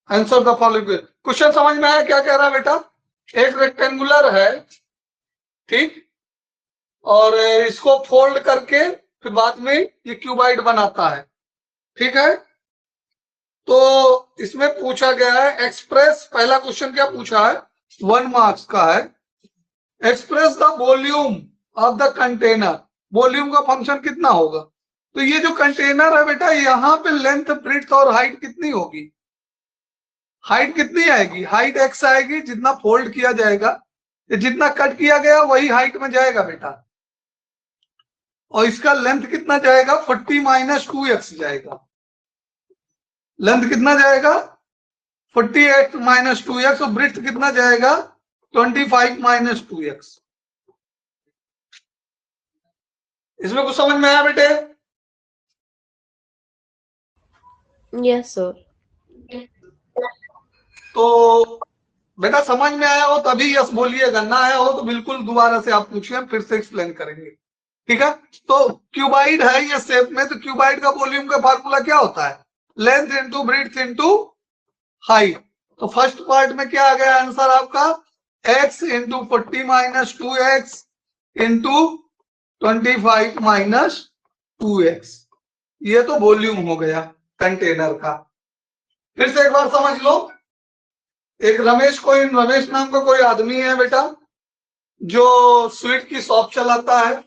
answer the following. Question समझ में आया क्या कह रहा है बेटा? एक rectangular है, ठीक, और इसको फोल्ड करके फिर बाद में ये क्यूबाइड बनाता है, ठीक है। तो इसमें पूछा गया है एक्सप्रेस, पहला क्वेश्चन क्या पूछा है, 1 मार्क्स का है, express the volume of the container. Volume का फंक्शन कितना होगा? तो ये जो कंटेनर है बेटा, यहाँ पे लेंथ, ब्रेड्थ और हाइट कितनी होगी? हाइट कितनी आएगी? हाइट एक्स आएगी, जितना फोल्ड किया जाएगा, जितना कट किया गया वही हाइट में जाएगा बेटा। और इसका लेंथ कितना जाएगा? 40 माइनस 2x जाएगा। लेंथ कितना जाएगा? 48 माइनस 2x। और ब्रेड्थ कितना जाएगा? 25 माइनस 2x। इसमें कुछ समझ में आया बेटे? Yes sir. तो बेटा समझ में आया हो तभी यस बोलिएगा, ना आया हो तो बिल्कुल दोबारा से आप पूछिए, हम फिर से एक्सप्लेन करेंगे, ठीक है। तो क्यूबाइड है ये शेप में, तो क्यूबाइड का वॉल्यूम का फार्मूला क्या होता है? Length into breadth into height. तो फर्स्ट पार्ट में क्या आ गया आंसर आपका? x into 40 minus 2x into 25 minus 2x। ये तो वॉल्यूम हो गया कंटेनर का। फिर से एक बार समझ लो, एक रमेश नाम का कोई आदमी है बेटा, जो स्वीट की शॉप चलाता है,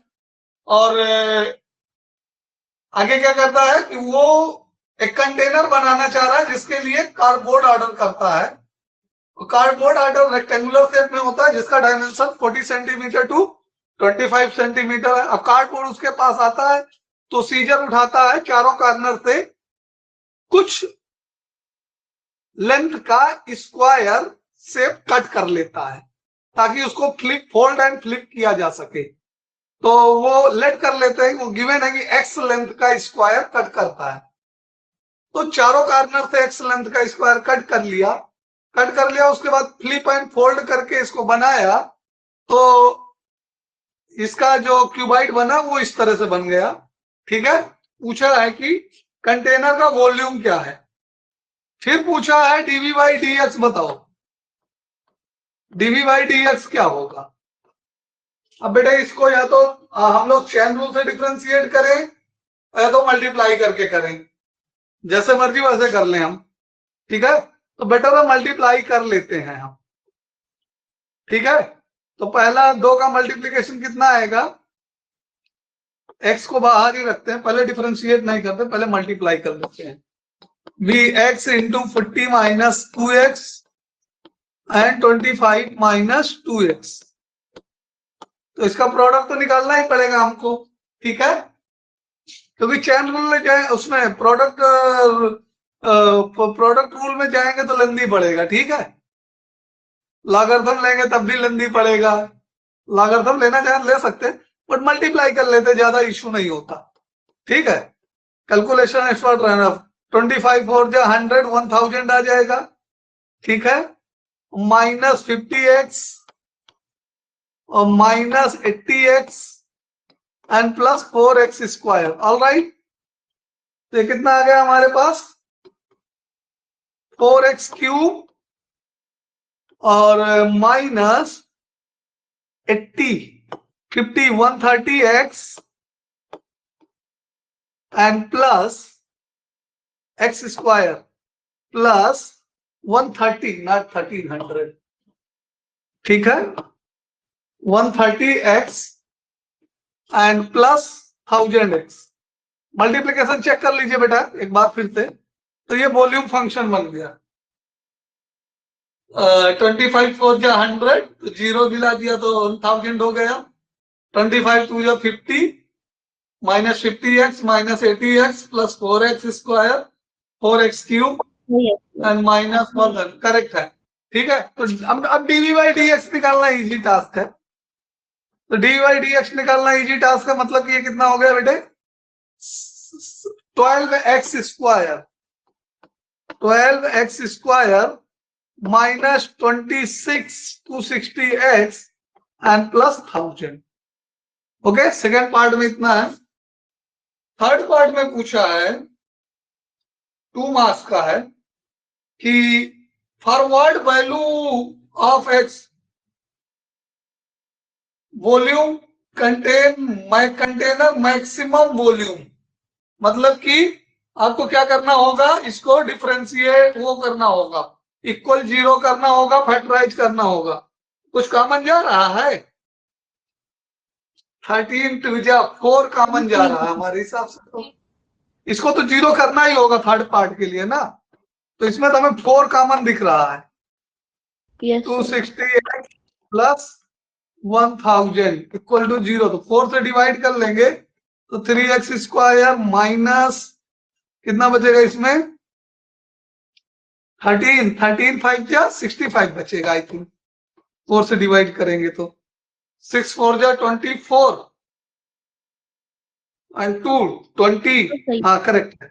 और आगे क्या करता है कि वो एक कंटेनर बनाना चाह रहा है जिसके लिए कार्डबोर्ड ऑर्डर करता है। कार्डबोर्ड ऑर्डर रेक्टेंगुलर शेप में होता है जिसका डायमेंशन 40 सेंटीमीटर टू 25 सेंटीमीटर है। अब कार्डबोर्ड उसके पास आता है तो सीजर उठाता है, चारों कॉर्नर से कुछ लेंथ का स्क्वायर शेप कट कर लेता है ताकि उसको फोल्ड एंड फ्लिप किया जा सके। तो वो लेट कर लेते हैं, वो गिवन है कि एक्स लेंथ का स्क्वायर कट करता है। तो चारों कॉर्नर से एक्स लेंथ का स्क्वायर कट कर लिया, उसके बाद फ्लिप एंड फोल्ड करके इसको बनाया, तो इसका जो क्यूबाइड बना वो इस तरह से बन गया, ठीक है। पूछा है कि कंटेनर का वॉल्यूम क्या है। फिर पूछा है डीवी बाई डी एक्स बताओ, डीवी बाई डी एक्स क्या होगा। अब बेटा इसको या तो हम लोग चेन रूल से डिफरेंशिएट करें या तो मल्टीप्लाई करके करें, जैसे मर्जी वैसे कर लें हम, ठीक है। तो बेटर है मल्टीप्लाई कर लेते हैं हम, ठीक है। तो पहला 2 का मल्टीप्लीकेशन कितना आएगा? x को बाहर ही रखते हैं, पहले डिफरेंशिएट नहीं करते, पहले मल्टीप्लाई कर लेते हैं। x into 40 minus 2x and 25 minus 2x। तो इसका प्रोडक्ट तो निकालना ही पड़ेगा हमको, ठीक है, क्योंकि चेन रूल में जाए उसमें प्रोडक्ट रूल में जाएंगे तो लेंदी पड़ेगा, ठीक है। लॉगरिथम लेंगे तब भी लेंदी पड़ेगा, लॉगरिथम लेना चाहे ले सकते, बट मल्टीप्लाई कर लेते, ज्यादा इश्यू नहीं होता, ठीक है। कैलकुलेशन एक्सपर्ट रहना, 25 और जो 100 1000 आ जाएगा, ठीक है, माइनस 50x और minus 80x and plus 4x square. All right, तो ये कितना आ गया हमारे पास? 4x क्यूब और minus 80 50 130x and plus x square plus 130 not 1300, ठीक है, 130x and plus 1000x। Multiplication check कर लीजिए बेटा एक बार फिर से। तो ये वॉल्यूम फंक्शन बन गया। 25 4 जा 100, तो 0 दिला दिया तो 1000 हो गया। 25 2 जा 50 minus 50x minus 80x plus 4x square 4x cube and minus 1 correct है। ठीक है, तो अब डीवी बाई डी एक्स निकालना इजी टास्क है। तो डी बाई डी एक्स निकालना इजी टास्क है, मतलब कि ये कितना हो गया बेटे 12x square, 12x square minus 26/260x and plus 1000। Okay, second part में इतना है। थर्ड पार्ट में पूछा है 2 मार्क्स का है कि forward value of x volume container maximum volume, मतलब कि आपको क्या करना होगा, इसको डिफरेंशिएट वो करना होगा, इक्वल 0 करना होगा, फैक्टराइज करना होगा। कुछ कॉमन जा रहा है 13 टू 4 कॉमन जा रहा है हमारे हिसाब से, तो इसको तो 0 करना ही होगा थर्ड पार्ट के लिए ना, तो इसमें तो हमें 4 कॉमन दिख रहा है। 260x प्लस 1000 इक्वल टू 0, तो 4 से डिवाइड कर लेंगे तो 3x स्क्वायर माइनस कितना बचेगा इसमें 13 5 जा 65 बचेगा आई थिंक, 4 से डिवाइड करेंगे तो 6 4 जा 24 एंड 2 20, हाँ करेक्ट है।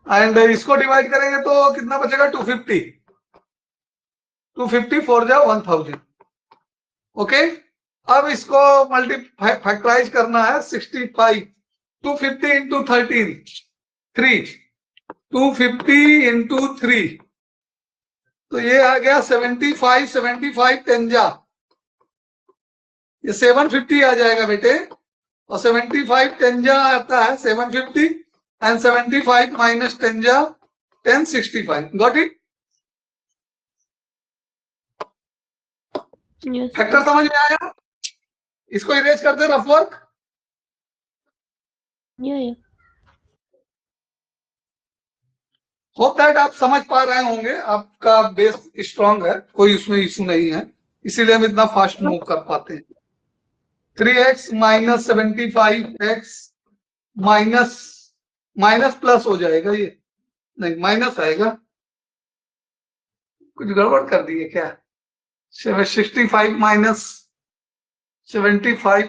एंड इसको डिवाइड करेंगे तो कितना बचेगा 250 4 जा 1000। ओके, अब इसको मल्टीप्लाई फैक्टराइज करना है 65, 250 इंटू 13 3, 250 इंटू 3, तो ये आ गया 75 75 10 जा, ये 750 आ जाएगा बेटे, और 75 10 जा आता है 750 एंड 75 माइनस 10 जा 1065। Got it? फैक्टर समझ में आया? इसको इरेज करते रफ वर्क। होप दैट आप समझ पा रहे होंगे, आपका बेस स्ट्रांग है, कोई उसमें इशू नहीं है, इसीलिए हम इतना फास्ट मूव कर पाते हैं। 3x minus 75x minus minus plus हो जाएगा, ये नहीं माइनस आएगा, कुछ गड़बड़ कर दी है क्या? 65 माइनस 75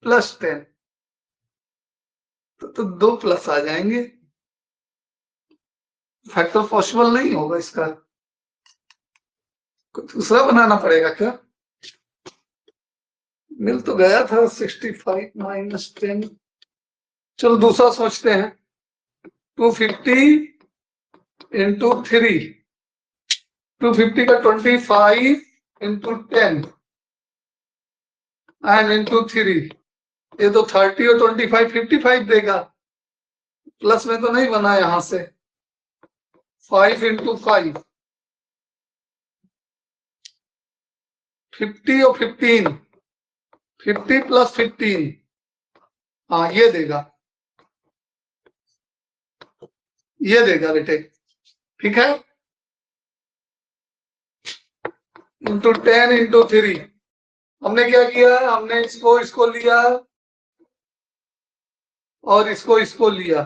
प्लस 10, तो 2 प्लस आ जाएंगे, फैक्टर पॉसिबल नहीं होगा इसका, कुछ दूसरा बनाना पड़ेगा क्या? मिल तो गया था 65 माइनस 10, चलो दूसरा सोचते हैं। 250 इंटू 3, 250 का 25 इंटू 10 एंड इंटू 3, ये तो 30 और 25 55 देगा, प्लस में तो नहीं बना यहां से, 5 इंटू 5 50 और 15 50 प्लस 15, हाँ ये देगा, ये देगा बेटे, ठीक है, इंटू 10 इंटू 3। हमने क्या किया, हमने इसको लिया और इसको लिया,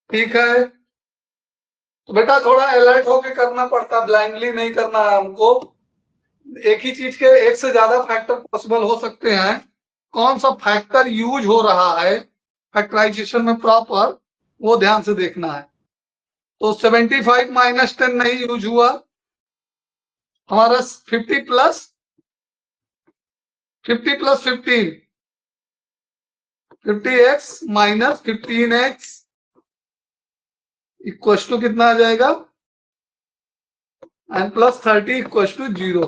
ठीक है। तो बेटा थोड़ा अलर्ट होके करना पड़ता, ब्लाइंडली नहीं करना है हमको। एक ही चीज के एक से ज्यादा फैक्टर पॉसिबल हो सकते हैं, कौन सा फैक्टर यूज हो रहा है फैक्टराइजेशन में प्रॉपर, वो ध्यान से देखना है। तो 75 माइनस 10 नहीं यूज हुआ, हमारा 50 plus 15 50x minus 15x equal to कितना आ जाएगा, and plus 30 equal to 0।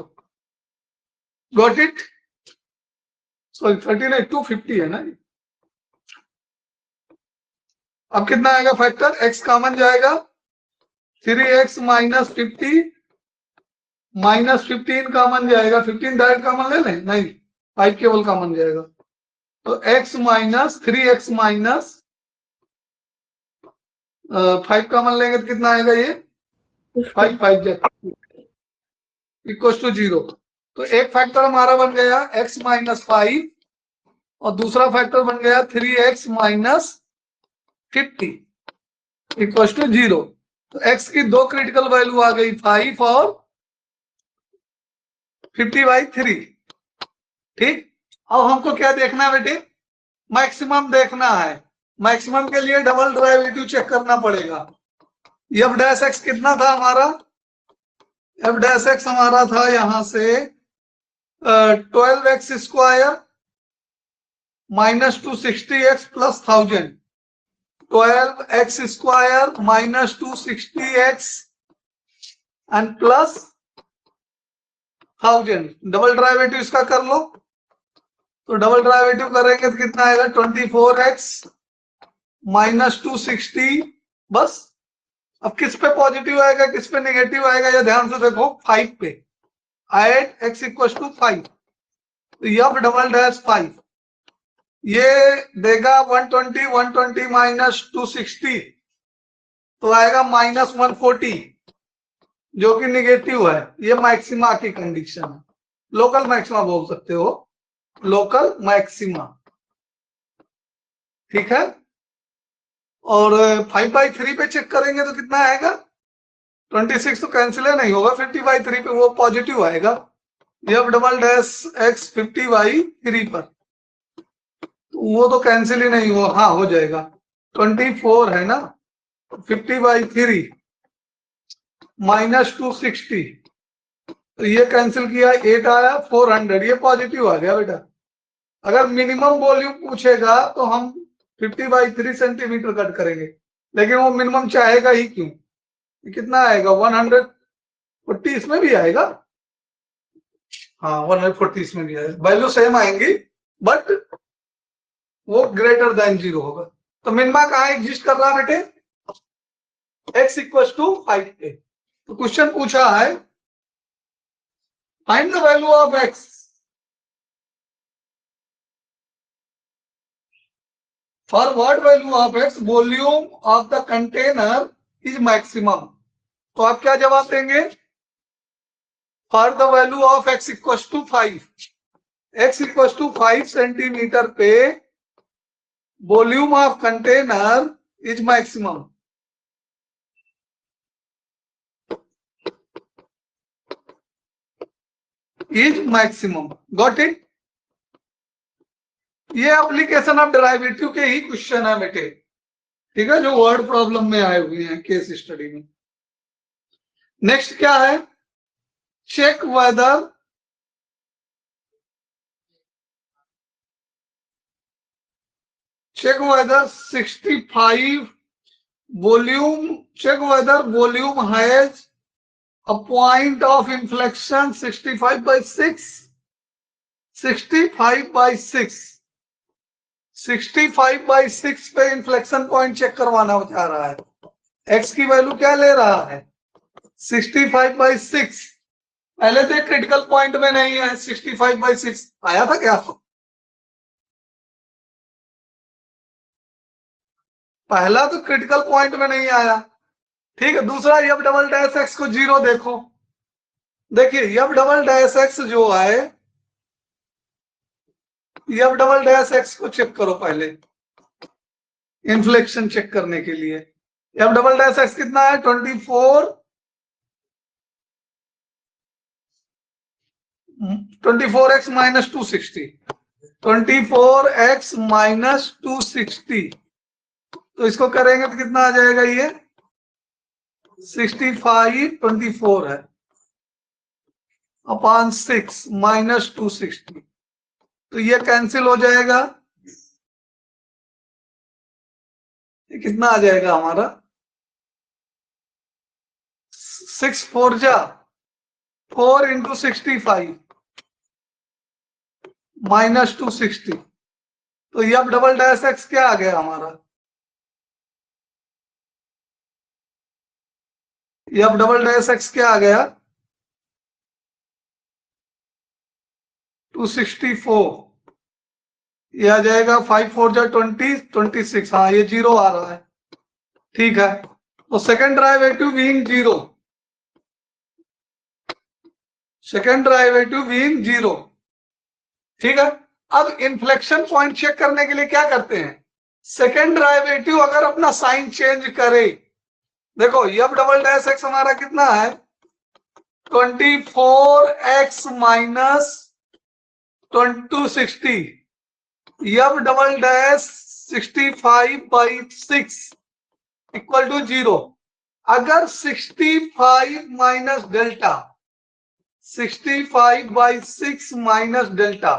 Got it? Sorry 30 नहीं 250 है ना। अब कितना आएगा फैक्टर, x कॉमन जाएगा, 3x माइनस 50 माइनस 15 कॉमन जाएगा, 15 डायरेक्ट कॉमन ले लें, नहीं 5 केवल कॉमन जाएगा, तो x minus 3x minus 5 common लेंगे तो कितना आएगा, ये 5 5 इक्वल टू 0। तो एक फैक्टर हमारा बन गया x माइनस 5 और दूसरा फैक्टर बन गया 3x माइनस 50 इक्वल टू 0। तो x की दो क्रिटिकल वैल्यू आ गई, 5 और 50/3। ठीक, अब हमको क्या देखना है बेटे, मैक्सिमम देखना है। मैक्सिमम के लिए डबल डेरिवेटिव चेक करना पड़ेगा। एफ डैश एक्स कितना था हमारा, एफ डैश एक्स हमारा था यहां से 12x² minus 260x plus 1000, 12x² minus 260x and plus 1000। Double derivative इसका कर लो, तो डबल डेरिवेटिव करेंगे तो कितना आएगा, 24x माइनस 260। बस, अब किस पे पॉजिटिव आएगा किस पे नेगेटिव आएगा, या ध्यान से देखो 5 पे, एट x इक्वल टू 5, तो एफ डबल डैश 5 ये देगा 120, 120 माइनस 260 तो आएगा माइनस 140, जो कि निगेटिव है। ये मैक्सिमा की कंडीशन है, लोकल मैक्सिमा बोल सकते हो, लोकल मैक्सिमा। ठीक है, और 5/3 पे चेक करेंगे तो कितना आएगा, 26 तो कैंसिल नहीं होगा, 50/3 पे वो पॉजिटिव आएगा। एफ डबल डैश एक्स 50/3 पर, तो वो तो कैंसिल ही नहीं हुआ, हाँ हो जाएगा, 24 है ना, 50/3 माइनस 260, तो ये कैंसिल किया, 8 आया, 400, ये पॉजिटिव आ गया बेटा। अगर मिनिमम वॉल्यूम पूछेगा तो हम 50/3 सेंटीमीटर कट करेंगे, लेकिन वो मिनिमम चाहेगा ही क्यों, कितना आएगा 140, इसमें भी आएगा, हाँ 140 इसमें भी आएगा, वैल्यू सेम आएंगी बट वो ग्रेटर देन 0 होगा। तो मिनिमा कहाँ एग्जिस्ट कर रहा है बेटे, x इक्वल टू 5 पे। तो क्वेश्चन पूछा है find the value of x for what value of x volume of the container is maximum। तो आप क्या जवाब देंगे, for the value of x equals to 5, x equals to 5 centimetre पे volume of container is maximum. Is maximum, got it. ये application of derivative के ही question है बेटे, ठीक है, जो वर्ड प्रॉब्लम में आए हुए हैं केस स्टडी में। नेक्स्ट क्या है, check whether check whether 65 volume, check whether volume has a point of inflection 65/6, 65/6, 65/6 पे इन्फ्लेक्शन पॉइंट चेक करवाना चाह रहा है। x की वैल्यू क्या ले रहा है, 65/6। पहले तो क्रिटिकल पॉइंट में नहीं है, 65/6 आया था क्या, पहला तो क्रिटिकल पॉइंट में नहीं आया, ठीक है। दूसरा एफ डबल डैश एक्स को 0 देखो, देखिए एफ डबल डैश एक्स जो है, एफ डबल डैश एक्स को चेक करो पहले, इन्फ्लेक्शन चेक करने के लिए। एफ डबल डैश एक्स कितना है, 24x माइनस 260, 24x माइनस 260, तो इसको करेंगे तो कितना आ जाएगा, ये 65, 24 है अपॉन 6 माइनस 260, तो ये कैंसिल हो जाएगा, ये कितना आ जाएगा हमारा, 6 4 जा 4 इंटू 65 माइनस 260, तो एफ डबल डैश एक्स क्या आ गया हमारा, एफ डबल डैश एक्स क्या आ गया, 264, ये आ जाएगा 5 4 जा 20, 26, हाँ ये 0 आ रहा है, ठीक है। तो second derivative being 0, second derivative being 0, ठीक है। अब इन्फ्लेक्शन पॉइंट चेक करने के लिए क्या करते हैं, सेकेंड डेरिवेटिव अगर अपना साइन चेंज करे देखो एफ डबल डैश एक्स हमारा कितना है 24x माइनस 260 f double dash 65/6 equal to 0। अगर 65 माइनस डेल्टा 65/6 माइनस डेल्टा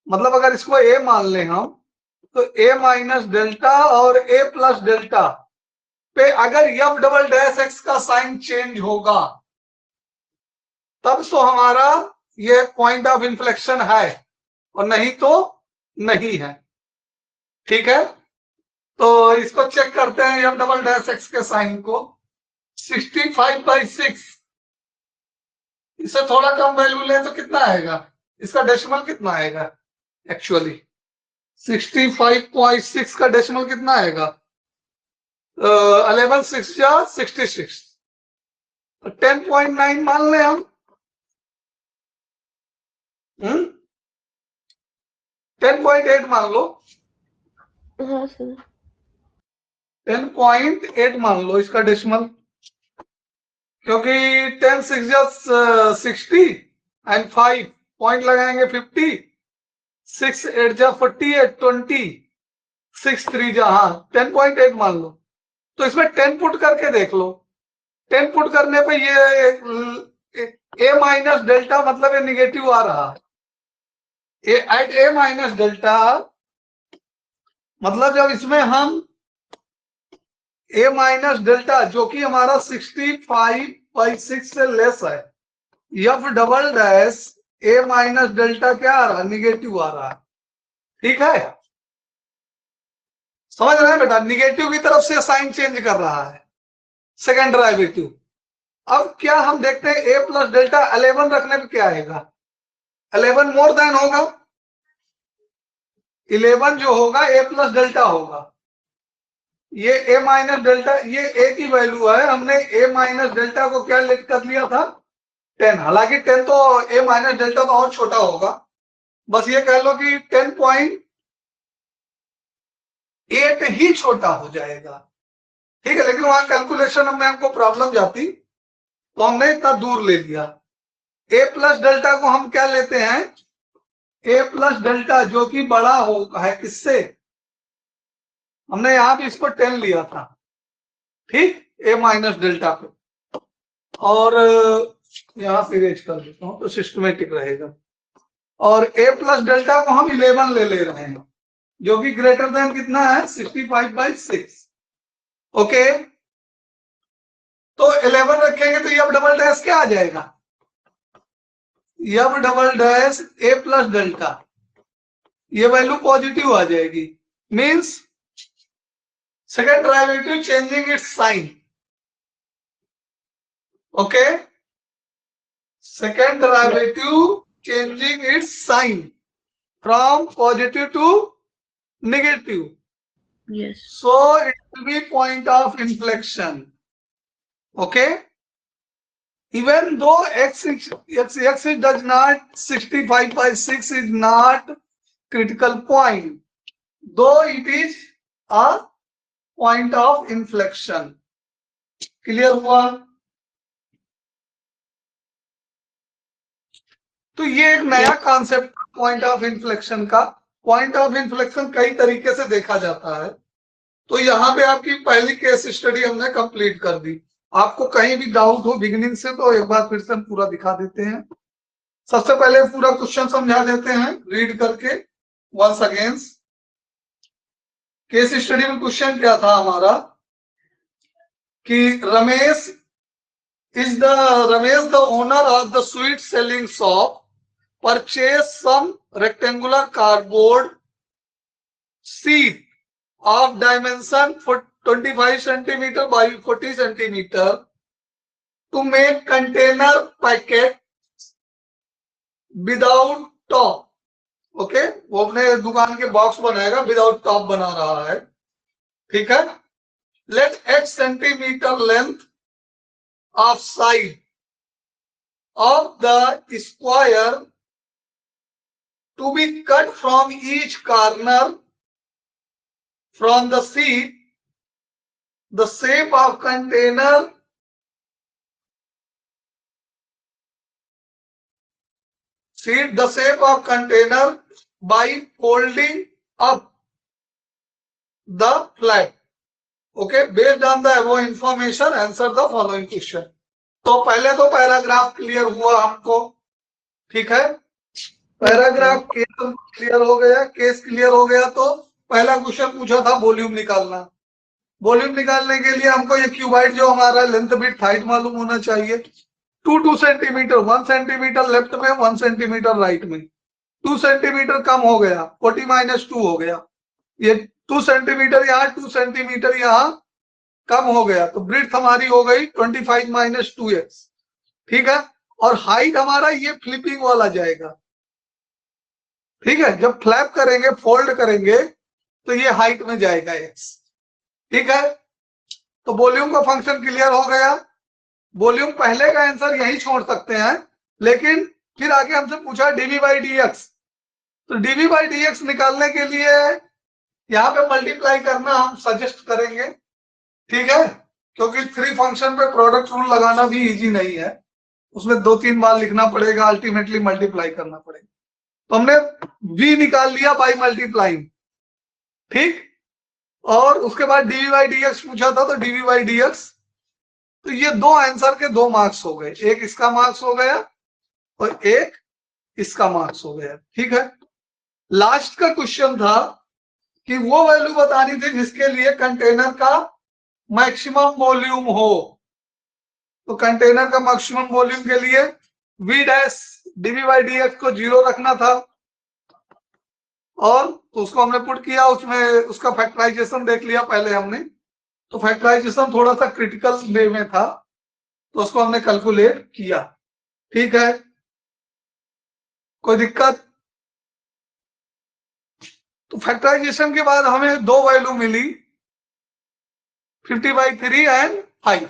मतलब अगर इसको a मान लें हम तो a माइनस डेल्टा और a प्लस डेल्टा पे अगर एफ डबल डैश एक्स का साइन चेंज होगा तब तो हमारा ये पॉइंट ऑफ इन्फ्लेक्शन है और नहीं तो नहीं है। ठीक है, तो इसको चेक करते हैं एफ डबल डैश एक्स के साइन को 65/6 इससे थोड़ा कम वैल्यू ले तो कितना आएगा इसका डेसिमल कितना आएगा एक्चुअली 65/6 का डेसिमल कितना आएगा 11 6 या 66 10.9 मान लें हम 10.8 मान लो। हाँ सर 10.8 मान लो इसका डेसिमल क्योंकि 10 6 या 60 एंड 5 पॉइंट लगाएंगे 50 6 8 जा 48 20 6 3 जा हाँ 10.8 मान लो। तो इसमें 10 पुट करके देख लो 10 पुट करने पे ये ए माइनस डेल्टा मतलब ये निगेटिव आ रहा है एट ए माइनस डेल्टा मतलब जब इसमें हम ए माइनस डेल्टा जो कि हमारा 65/6 से लेस है एफ डबल डैश ए माइनस डेल्टा क्या आ रहा है निगेटिव आ रहा है। ठीक है, समझ रहे हैं बेटा निगेटिव की तरफ से साइन चेंज कर रहा है सेकेंड डेरिवेटिव। अब क्या हम देखते हैं ए प्लस डेल्टा 11 रखने पे क्या आएगा 11 मोर देन होगा 11 जो होगा ए प्लस डेल्टा होगा ये ए माइनस डेल्टा ये ए की वैल्यू है हमने ए माइनस डेल्टा को क्या लिख कर लिया था 10 हालांकि 10 तो ए माइनस डेल्टा तो और छोटा होगा बस ये कह लो कि 10.8 ही छोटा हो जाएगा। ठीक है, लेकिन वहां कैलकुलेशन में हमको प्रॉब्लम जाती तो हमने इतना दूर ले लिया। ए प्लस डेल्टा को हम क्या लेते हैं ए प्लस डेल्टा जो कि बड़ा हो है किससे हमने यहां भी इसको 10 लिया था ठीक ए माइनस डेल्टा पे और यहां से इरेज कर देता हूं तो सिस्टमेटिक रहेगा और ए प्लस डेल्टा को हम 11 ले रहे हैं जो कि ग्रेटर देन कितना है 65/6। ओके, तो 11 रखेंगे तो एफ डबल डैश क्या आ जाएगा f double dash a plus delta ये वैल्यू पॉजिटिव आ जाएगी means second derivative changing its sign. Okay, second derivative changing its sign from positive to negative. yes So it will be point of inflection. Okay, even though x does not 65/6 is not critical point though it is a point of inflection. Clear हुआ? तो ये एक नया concept point of inflection का। Point of inflection कई तरीके से देखा जाता है तो यहाँ पे आपकी पहली केस स्टडी हमने कंप्लीट कर दी। आपको कहीं भी डाउट हो बिगिनिंग से तो एक बार फिर से हम पूरा दिखा देते हैं। सबसे पहले पूरा क्वेश्चन समझा देते हैं रीड करके वंस अगेन। केस स्टडी में क्वेश्चन क्या था हमारा कि Ramesh the owner of the sweet selling shop purchase some rectangular cardboard sheet of dimension 25 centimeter by 40 centimeter to make container packet without top. Okay, वो अपने दुकान के बॉक्स बनाएगा विदाउट टॉप बना रहा है। ठीक है, let 8 centimetre length of side of the square to be cut from each corner from the sheet the shape of container see the shape of container by folding up the flap. Okay, based on the above information, answer the following question. तो पहले तो paragraph clear हुआ हमको, ठीक है। Paragraph case clear हो गया, case clear हो गया तो पहला क्वेश्चन पूछा था वॉल्यूम निकालना। वॉल्यूम निकालने के लिए हमको ये क्यूबाइड जो हमारा लेंथ विड्थ हाइट मालूम होना चाहिए। 2 सेंटीमीटर, 1 सेंटीमीटर लेफ्ट में, 1 सेंटीमीटर राइट में, 2 सेंटीमीटर कम हो गया, 40 - 2 हो गया। ये 2 सेंटीमीटर यहाँ, 2 सेंटीमीटर यहाँ कम हो गया, तो ब्रीथ हमारी हो गई 25 - 2x, ठीक है। और हाइट हमारा ये फ्लिपिंग वाला जाएगा, ठीक है। जब फ्लैप करेंगे, फोल्ड करेंगे तो ये हाइट में जाएगा x, ठीक है। तो वॉल्यूम का फंक्शन क्लियर हो गया। वॉल्यूम पहले का आंसर यही छोड़ सकते हैं, लेकिन फिर आगे हमसे पूछा dv/dx, तो dv/dx निकालने के लिए यहाँ पे मल्टीप्लाई करना हम सजेस्ट करेंगे, ठीक है, क्योंकि 3 फंक्शन पे प्रोडक्ट रूल लगाना भी इजी नहीं है, उसमें 2-3 बार लिखना पड़ेगा, अल्टीमेटली मल्टीप्लाई करना पड़ेगा। तो हमने v निकाल लिया बाई मल्टीप्लाइंग, ठीक। और उसके बाद dv/dx पूछा था, तो dv/dx, तो ये 2 आंसर के 2 मार्क्स हो गए, एक इसका मार्क्स हो गया और एक इसका मार्क्स हो गया, ठीक है। लास्ट का क्वेश्चन था कि वो वैल्यू बतानी थी जिसके लिए कंटेनर का मैक्सिमम वॉल्यूम हो। तो कंटेनर का मैक्सिमम वॉल्यूम के लिए v डैश dv/dx को 0 रखना था, और तो उसको हमने पुट किया, उसमें उसका फैक्टराइजेशन देख लिया पहले हमने, तो फैक्टराइजेशन थोड़ा सा क्रिटिकल वे में था, तो उसको हमने कैलकुलेट किया, ठीक है। कोई दिक्कत? तो फैक्टराइजेशन के बाद हमें 2 वैल्यू मिली, 50/3 एंड 5।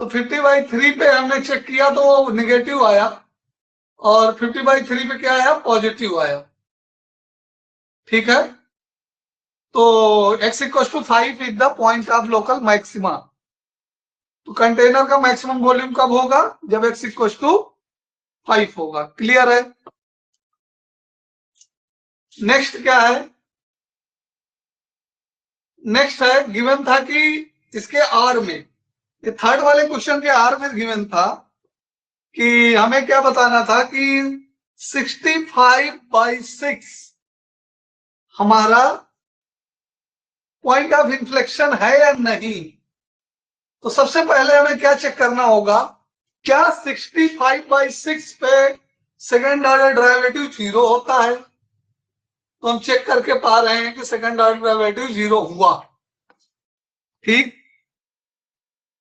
तो 50/3 पे हमने चेक किया तो वो निगेटिव आया, और 50/3 पे क्या आया, पॉजिटिव आया, ठीक है। तो x = 5 is the point of local maxima. तो कंटेनर का मैक्सिमम वॉल्यूम कब होगा, जब x = 5 होगा। क्लियर है? नेक्स्ट क्या है, नेक्स्ट है गिवन था कि इसके आर में, ये थर्ड वाले क्वेश्चन के आर में गिवन था कि हमें क्या बताना था कि 65/6 हमारा पॉइंट ऑफ इन्फ्लेक्शन है या नहीं। तो सबसे पहले हमें क्या चेक करना होगा, क्या 65/6 पे सेकेंड ऑर्डर डेरिवेटिव 0 होता है। तो हम चेक करके पा रहे हैं कि सेकेंड ऑर्डर डेरिवेटिव 0 हुआ, ठीक।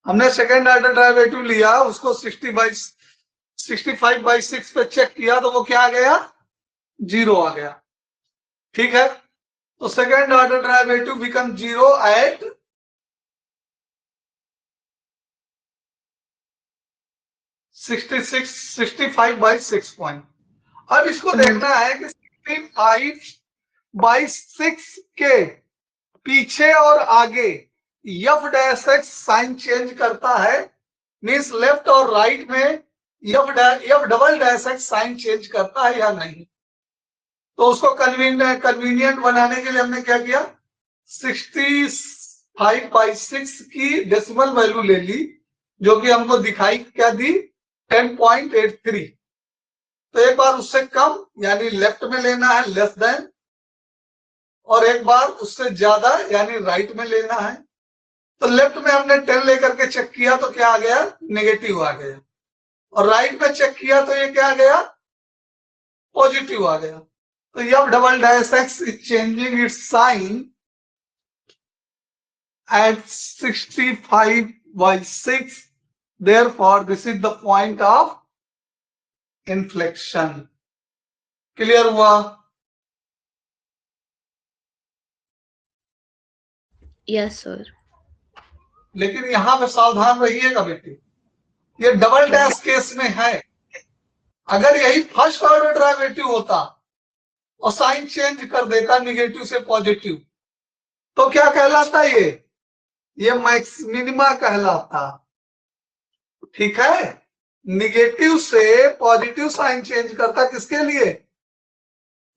हमने सेकेंड ऑर्डर डेरिवेटिव लिया, उसको 65/6 पे चेक किया, तो वो क्या आ गया, 0 आ गया, ठीक है। तो second order derivative become 0 at 65/6 point. अब इसको देखना है कि 65/6 के पीछे और आगे f' साइन चेंज करता है, मीन्स लेफ्ट और राइट में f" साइन चेंज करता है या नहीं। तो उसको कन्वीनियंट बनाने के लिए हमने क्या किया, 65/6 की डेसिमल वैल्यू ले ली, जो कि हमको दिखाई क्या दी, 10.83। तो एक बार उससे कम यानी लेफ्ट में लेना है, लेस देन, और एक बार उससे ज्यादा यानी राइट में लेना है। तो लेफ्ट में हमने 10 लेकर के चेक किया तो क्या आ गया, नेगेटिव आ गया, और राइट में चेक किया तो ये क्या आ गया, पॉजिटिव आ गया। तो f" is changing its sign at 65/6, therefore this is the point of inflection। Clear हुआ? Yes sir. लेकिन यहां पे सावधान रहिएगा बेटे, ये डबल डैश केस में है। अगर यही फर्स्ट ऑर्डर डेरिवेटिव होता और साइन चेंज कर देता नेगेटिव से पॉजिटिव, तो क्या कहलाता ये मैक्स मिनिमा कहलाता। ठीक है, निगेटिव से पॉजिटिव साइन चेंज करता किसके लिए?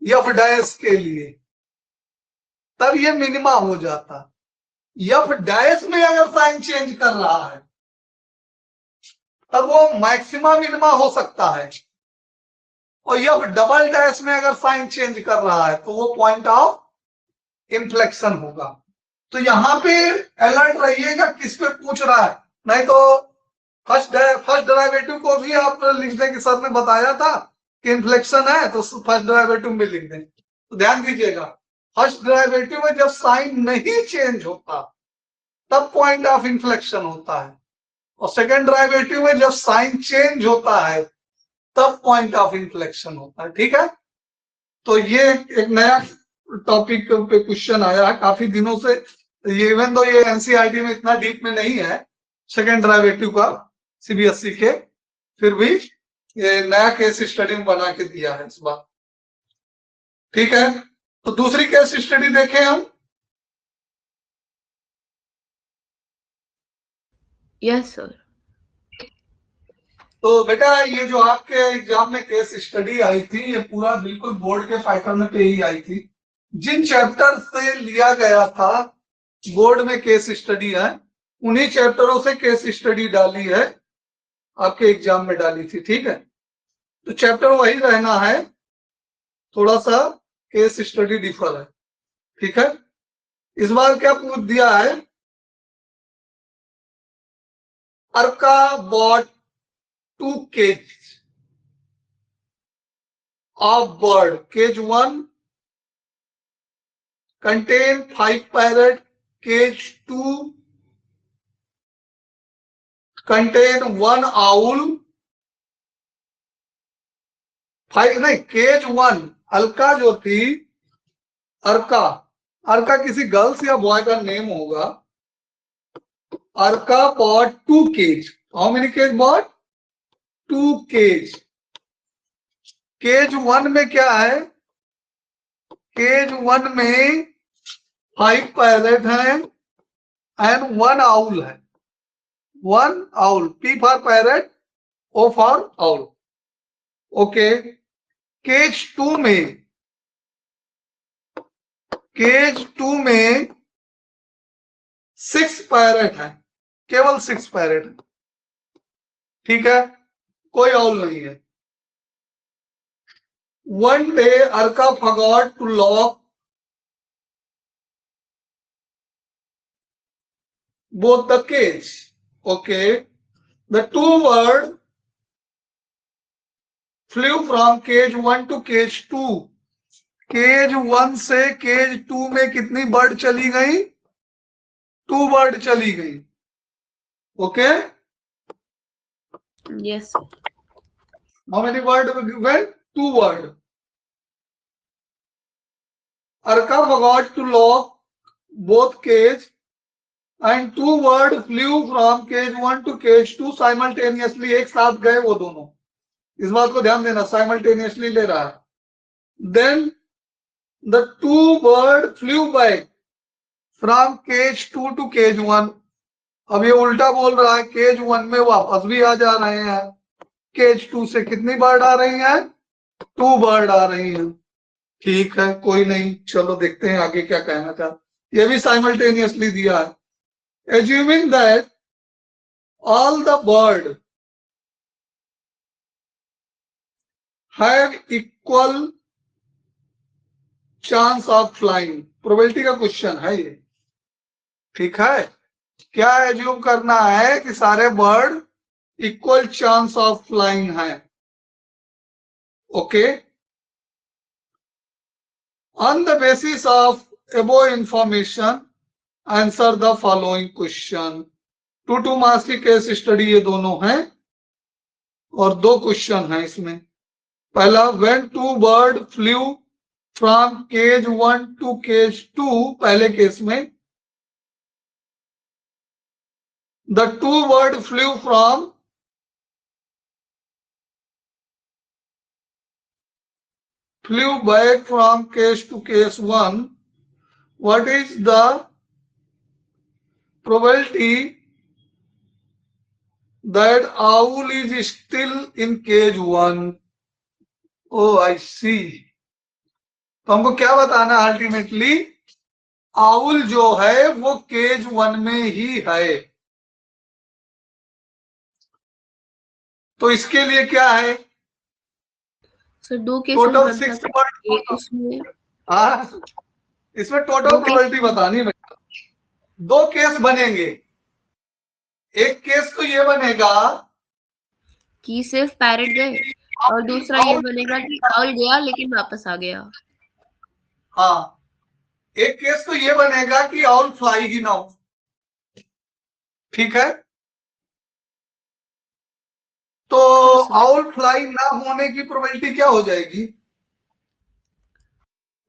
एफ डैश के लिए, तब ये मिनिमा हो जाता। एफ डैश में अगर साइन चेंज कर रहा है तब वो मैक्सिमा मिनिमा हो सकता है, और एफ डबल डैश में अगर साइन चेंज कर रहा है तो वो पॉइंट ऑफ इन्फ्लेक्शन होगा। तो यहां पे अलर्ट रहिएगा किस पे पूछ रहा है, नहीं तो फर्स्ट डेरिवेटिव को भी आप लिख दें कि सर ने बताया था कि इन्फ्लेक्शन है तो फर्स्ट डेरिवेटिव में लिख दें। तो ध्यान दीजिएगा, फर्स्ट डेरिवेटिव में जब साइन नहीं चेंज होता तब पॉइंट ऑफ इन्फ्लेक्शन होता है, और सेकंड डेरिवेटिव में जब साइन चेंज होता है तब पॉइंट ऑफ इन्फ्लेक्शन होता है। ठीक है, तो ये एक नया टॉपिक पे क्वेश्चन आया है काफी दिनों से। ये इवन तो ये एनसीईआरटी में इतना डीप में नहीं है सेकंड डेरिवेटिव का सीबीएसई के, फिर भी ये नया केस स्टडी में बना के दिया है इस बार। ठीक है, तो दूसरी केस स्टडी देखें हम। Yes sir. तो बेटा ये जो आपके एग्जाम में केस स्टडी आई थी ये पूरा बिल्कुल बोर्ड के पैटर्न पे ही आई थी। जिन चैप्टर से लिया गया था बोर्ड में केस स्टडी है, उन्हीं चैप्टरों से केस स्टडी डाली है, आपके एग्जाम में डाली थी। ठीक है, तो चैप्टर वही रहना है, थोड़ा सा केस स्टडी डिफर है। ठीक है, इस बार क्या पूछ दिया है, Arka bought 2 cage of bird. Cage 1 contain 5 parrot. Cage 2 contain 1 owl. 5 नहीं, केज 1 अलका जो थी, अर्का, अर्का किसी गर्ल्स या बॉय का नेम होगा। Arka bought 2 cage. How many cage bought? 2 cage. Cage 1 में क्या है? केज 1 में 5 पैरेट हैं एंड 1 आउल है। 1 owl, P for parrot, O for owl. Okay, cage 2 में 6 पैरेट है, केवल 6 पैरेट है। ठीक है, कोई आउल नहीं है। One day Arka forgot to lock both the cage. Okay, the 2 birds flew from cage 1 to cage 2. Cage 1 से केज 2 में कितनी बर्ड चली गई? 2 बर्ड चली गई। Okay, yes. How many bird went? 2 bird. Arka forgot to lock both cage and 2 bird flew from cage 1 to cage 2 simultaneously. एक साथ गए वो दोनों, इस बात को ध्यान देना, simultaneously ले रहा है। Then the 2 bird flew back from cage 2 to cage 1. अब ये उल्टा बोल रहा है, केज 1 में वापस भी आ जा रहे हैं। केज 2 से कितनी बर्ड आ रही हैं? 2 बर्ड आ रही हैं। ठीक है, कोई नहीं, चलो देखते हैं आगे क्या कहना था। ये भी साइमल्टेनियसली दिया है। Assuming that all the bird have equal chance of flying. Probability का क्वेश्चन है ये। ठीक है, क्या एज्यूम करना है कि सारे bird equal chance of flying है। Okay, on the basis of above information answer the following question. 2 marks की केस स्टडी ये दोनों हैं और 2 क्वेश्चन हैं इसमें। पहला, when 2 bird flew from cage 1 to cage 2, पहले केस में the 2 bird flew from flew back from case to case 1. What is the probability that owl is still in cage 1. Oh, I see. तो हमको क्या बताना है ultimately, owl जो है वो केज 1 में ही है। तो इसके लिए क्या है, सर 2 केस टोटल में 6 उसमें हाँ, इसमें टोटल प्रोबेबिलिटी बतानी है। 2 केस बनेंगे। एक केस तो ये बनेगा कि सिर्फ पैरेट गए, और दूसरा ये बनेगा कि आउल गया लेकिन वापस आ गया। हाँ, एक केस तो ये बनेगा कि आउल फ्लाई ही ना हो, ठीक है। तो आउल फ्लाई ना होने की प्रोबेबिलिटी क्या हो जाएगी,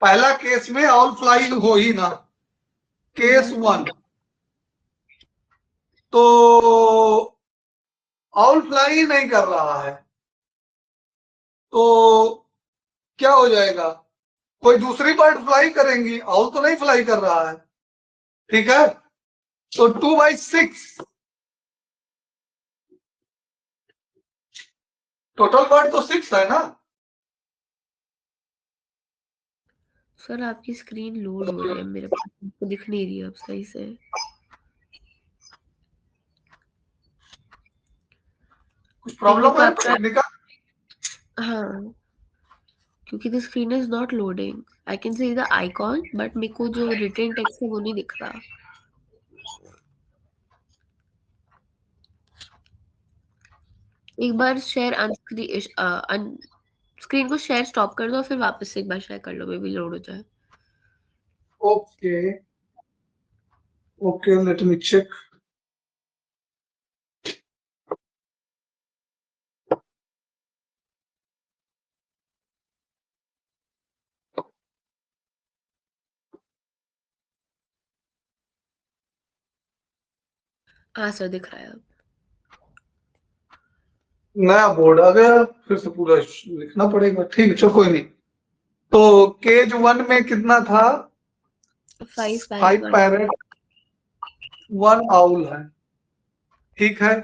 पहला केस में आउल फ्लाई हो ही ना, केस 1। तो आउल फ्लाई नहीं कर रहा है, तो क्या हो जाएगा, कोई दूसरी बर्ड फ्लाई करेंगी, आउल तो नहीं फ्लाई कर रहा है, ठीक है। तो 2/6 टोटल बर्ड तो 6 है ना। सर आपकी स्क्रीन लोड हो रही है, मेरे पास आपको दिख नहीं रही है अब सही से। कुछ प्रॉब्लम है आपका, टेक्निकल। हाँ, क्योंकि the screen is not loading. I can see the icon but मेरे को जो रिटन टेक्स्ट है वो नहीं दिख रहा। एक बार शेयर स्क्रीन को शेयर स्टॉप कर दो, फिर वापस से एक बार शेयर कर लो, मे बी लोड हो जाए। Okay okay, let me check. हाँ सर, दिख रहा है अब। नया बोर्ड आ गया, फिर से पूरा लिखना पड़ेगा, ठीक है, चलो कोई नहीं। तो केज 1 में कितना था, 5 पैरेट 1 आउल है, ठीक है।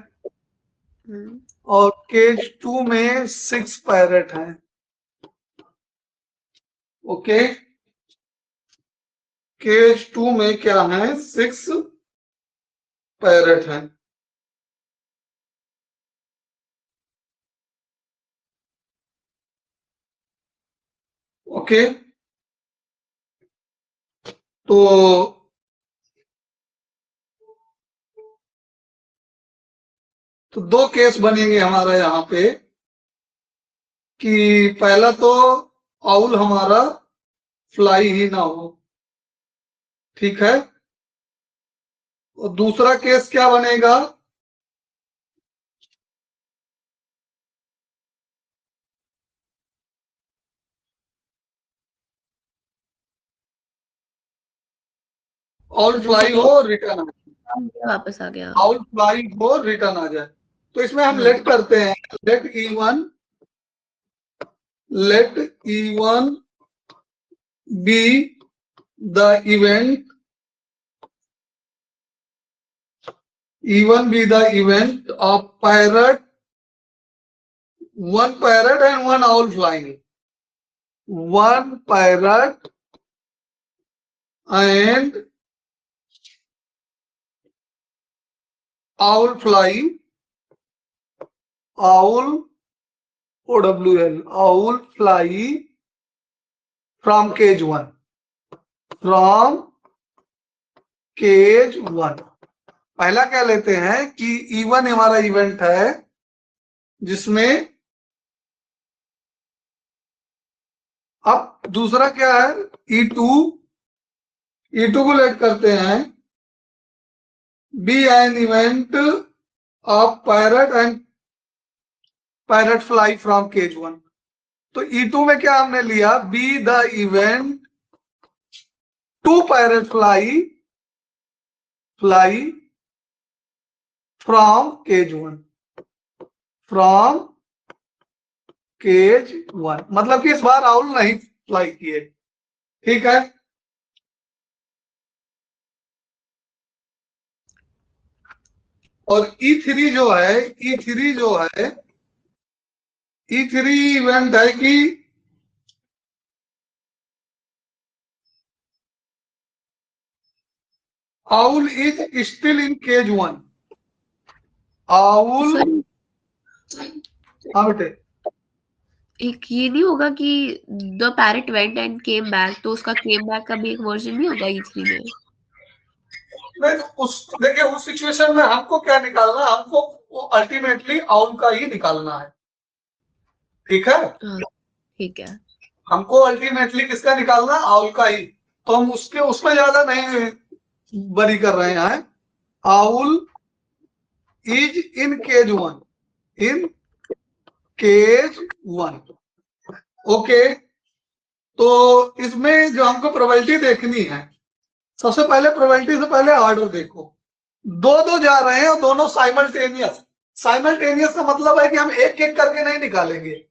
और केज 2 में 6 पैरेट है, ओके। केज 2 में क्या है, 6 पैरेट है, ओके। तो 2 केस बनेंगे हमारा यहाँ पे, कि पहला तो आउल हमारा फ्लाई ही ना हो, ठीक है। और दूसरा केस क्या बनेगा, आउल फ्लाई हो रिटर्न आ जाए, वापस आ गया, आउल फ्लाई हो रिटर्न आ जाए। तो इसमें हम लेट करते हैं, late E1 be the event, E1 be the event of parrot, 1 parrot and 1 owl flying, 1 parrot and owl fly, owl OWL, owl fly from cage 1, from cage 1। पहला क्या लेते हैं कि E1 हमारा इवेंट है जिसमें, अब दूसरा क्या है E2 को लेट करते हैं, be an event of parrot and parrot fly from cage 1। तो E2 में क्या हमने लिया, be the event to parrot fly from cage 1, from cage 1, मतलब कि इस बार आउल नहीं फ्लाई किए, ठीक है। और E3 जो है, E3 इवेंट है कि owl is still in cage 1. owl, हाँ बेटे, एक ये नहीं होगा कि the parrot went and came back, तो उसका केम बैक का भी एक वर्जन नहीं होगा E3 में? देखिए उस सिचुएशन में हमको क्या निकालना, हमको वो अल्टीमेटली आउल का ही निकालना है, ठीक है? ठीक है, हमको अल्टीमेटली किसका निकालना, आउल का ही। तो हम उसमें ज्यादा नहीं बरी कर रहे हैं। Owl is in cage 1, in cage 1। Okay, तो इसमें जो हमको प्रोबेबिलिटी देखनी है, सबसे पहले प्रोबेबिलिटी से पहले ऑर्डर देखो। दो जा रहे हैं और दोनों साइमल्टेनियस। साइमल्टेनियस का मतलब है कि हम एक एक करके नहीं निकालेंगे,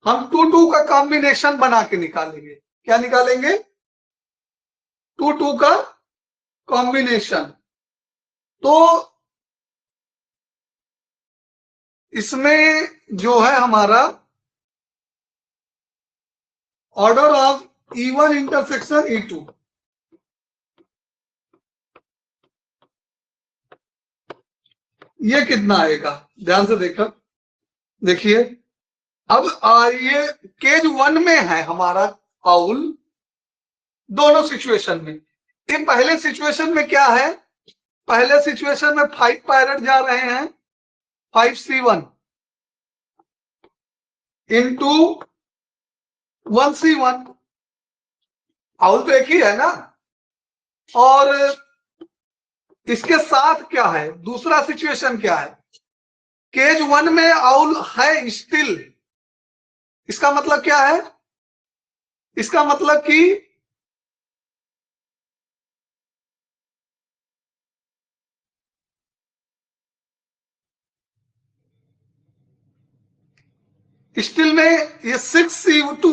हम 2-2 का कॉम्बिनेशन बना के निकालेंगे। क्या निकालेंगे? 2-2 का कॉम्बिनेशन। तो इसमें जो है हमारा order of E1 intersection E2, ये कितना आएगा? ध्यान से देखिए, अब ये केज 1 में है हमारा आउल, दोनों सिचुएशन में। ये पहले सिचुएशन में क्या है? पहले सिचुएशन में 5 पायरेट जा रहे हैं, 5C1 इंटू 1C1। आउल तो एक ही है ना। और इसके साथ क्या है, दूसरा सिचुएशन क्या है? केज 1 में आउल है स्टिल। इसका मतलब क्या है? इसका मतलब कि स्टिल में ये 6C2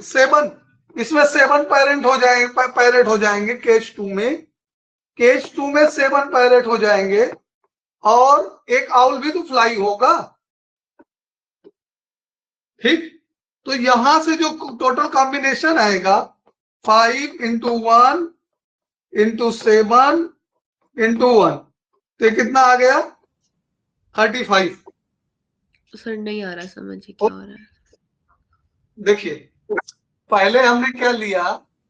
7, इसमें 7 पैरेट हो जाएंगे केज 2 में। केज 2 में 7 पैरेट हो जाएंगे और एक आउल भी तो फ्लाई होगा, ठीक? तो यहां से जो टोटल कॉम्बिनेशन आएगा 5 इंटू 1 इंटू 7 इंटू 1, तो कितना आ गया? 35। सर नहीं आ रहा समझ क्या हो रहा है। देखिए पहले हमने क्या लिया,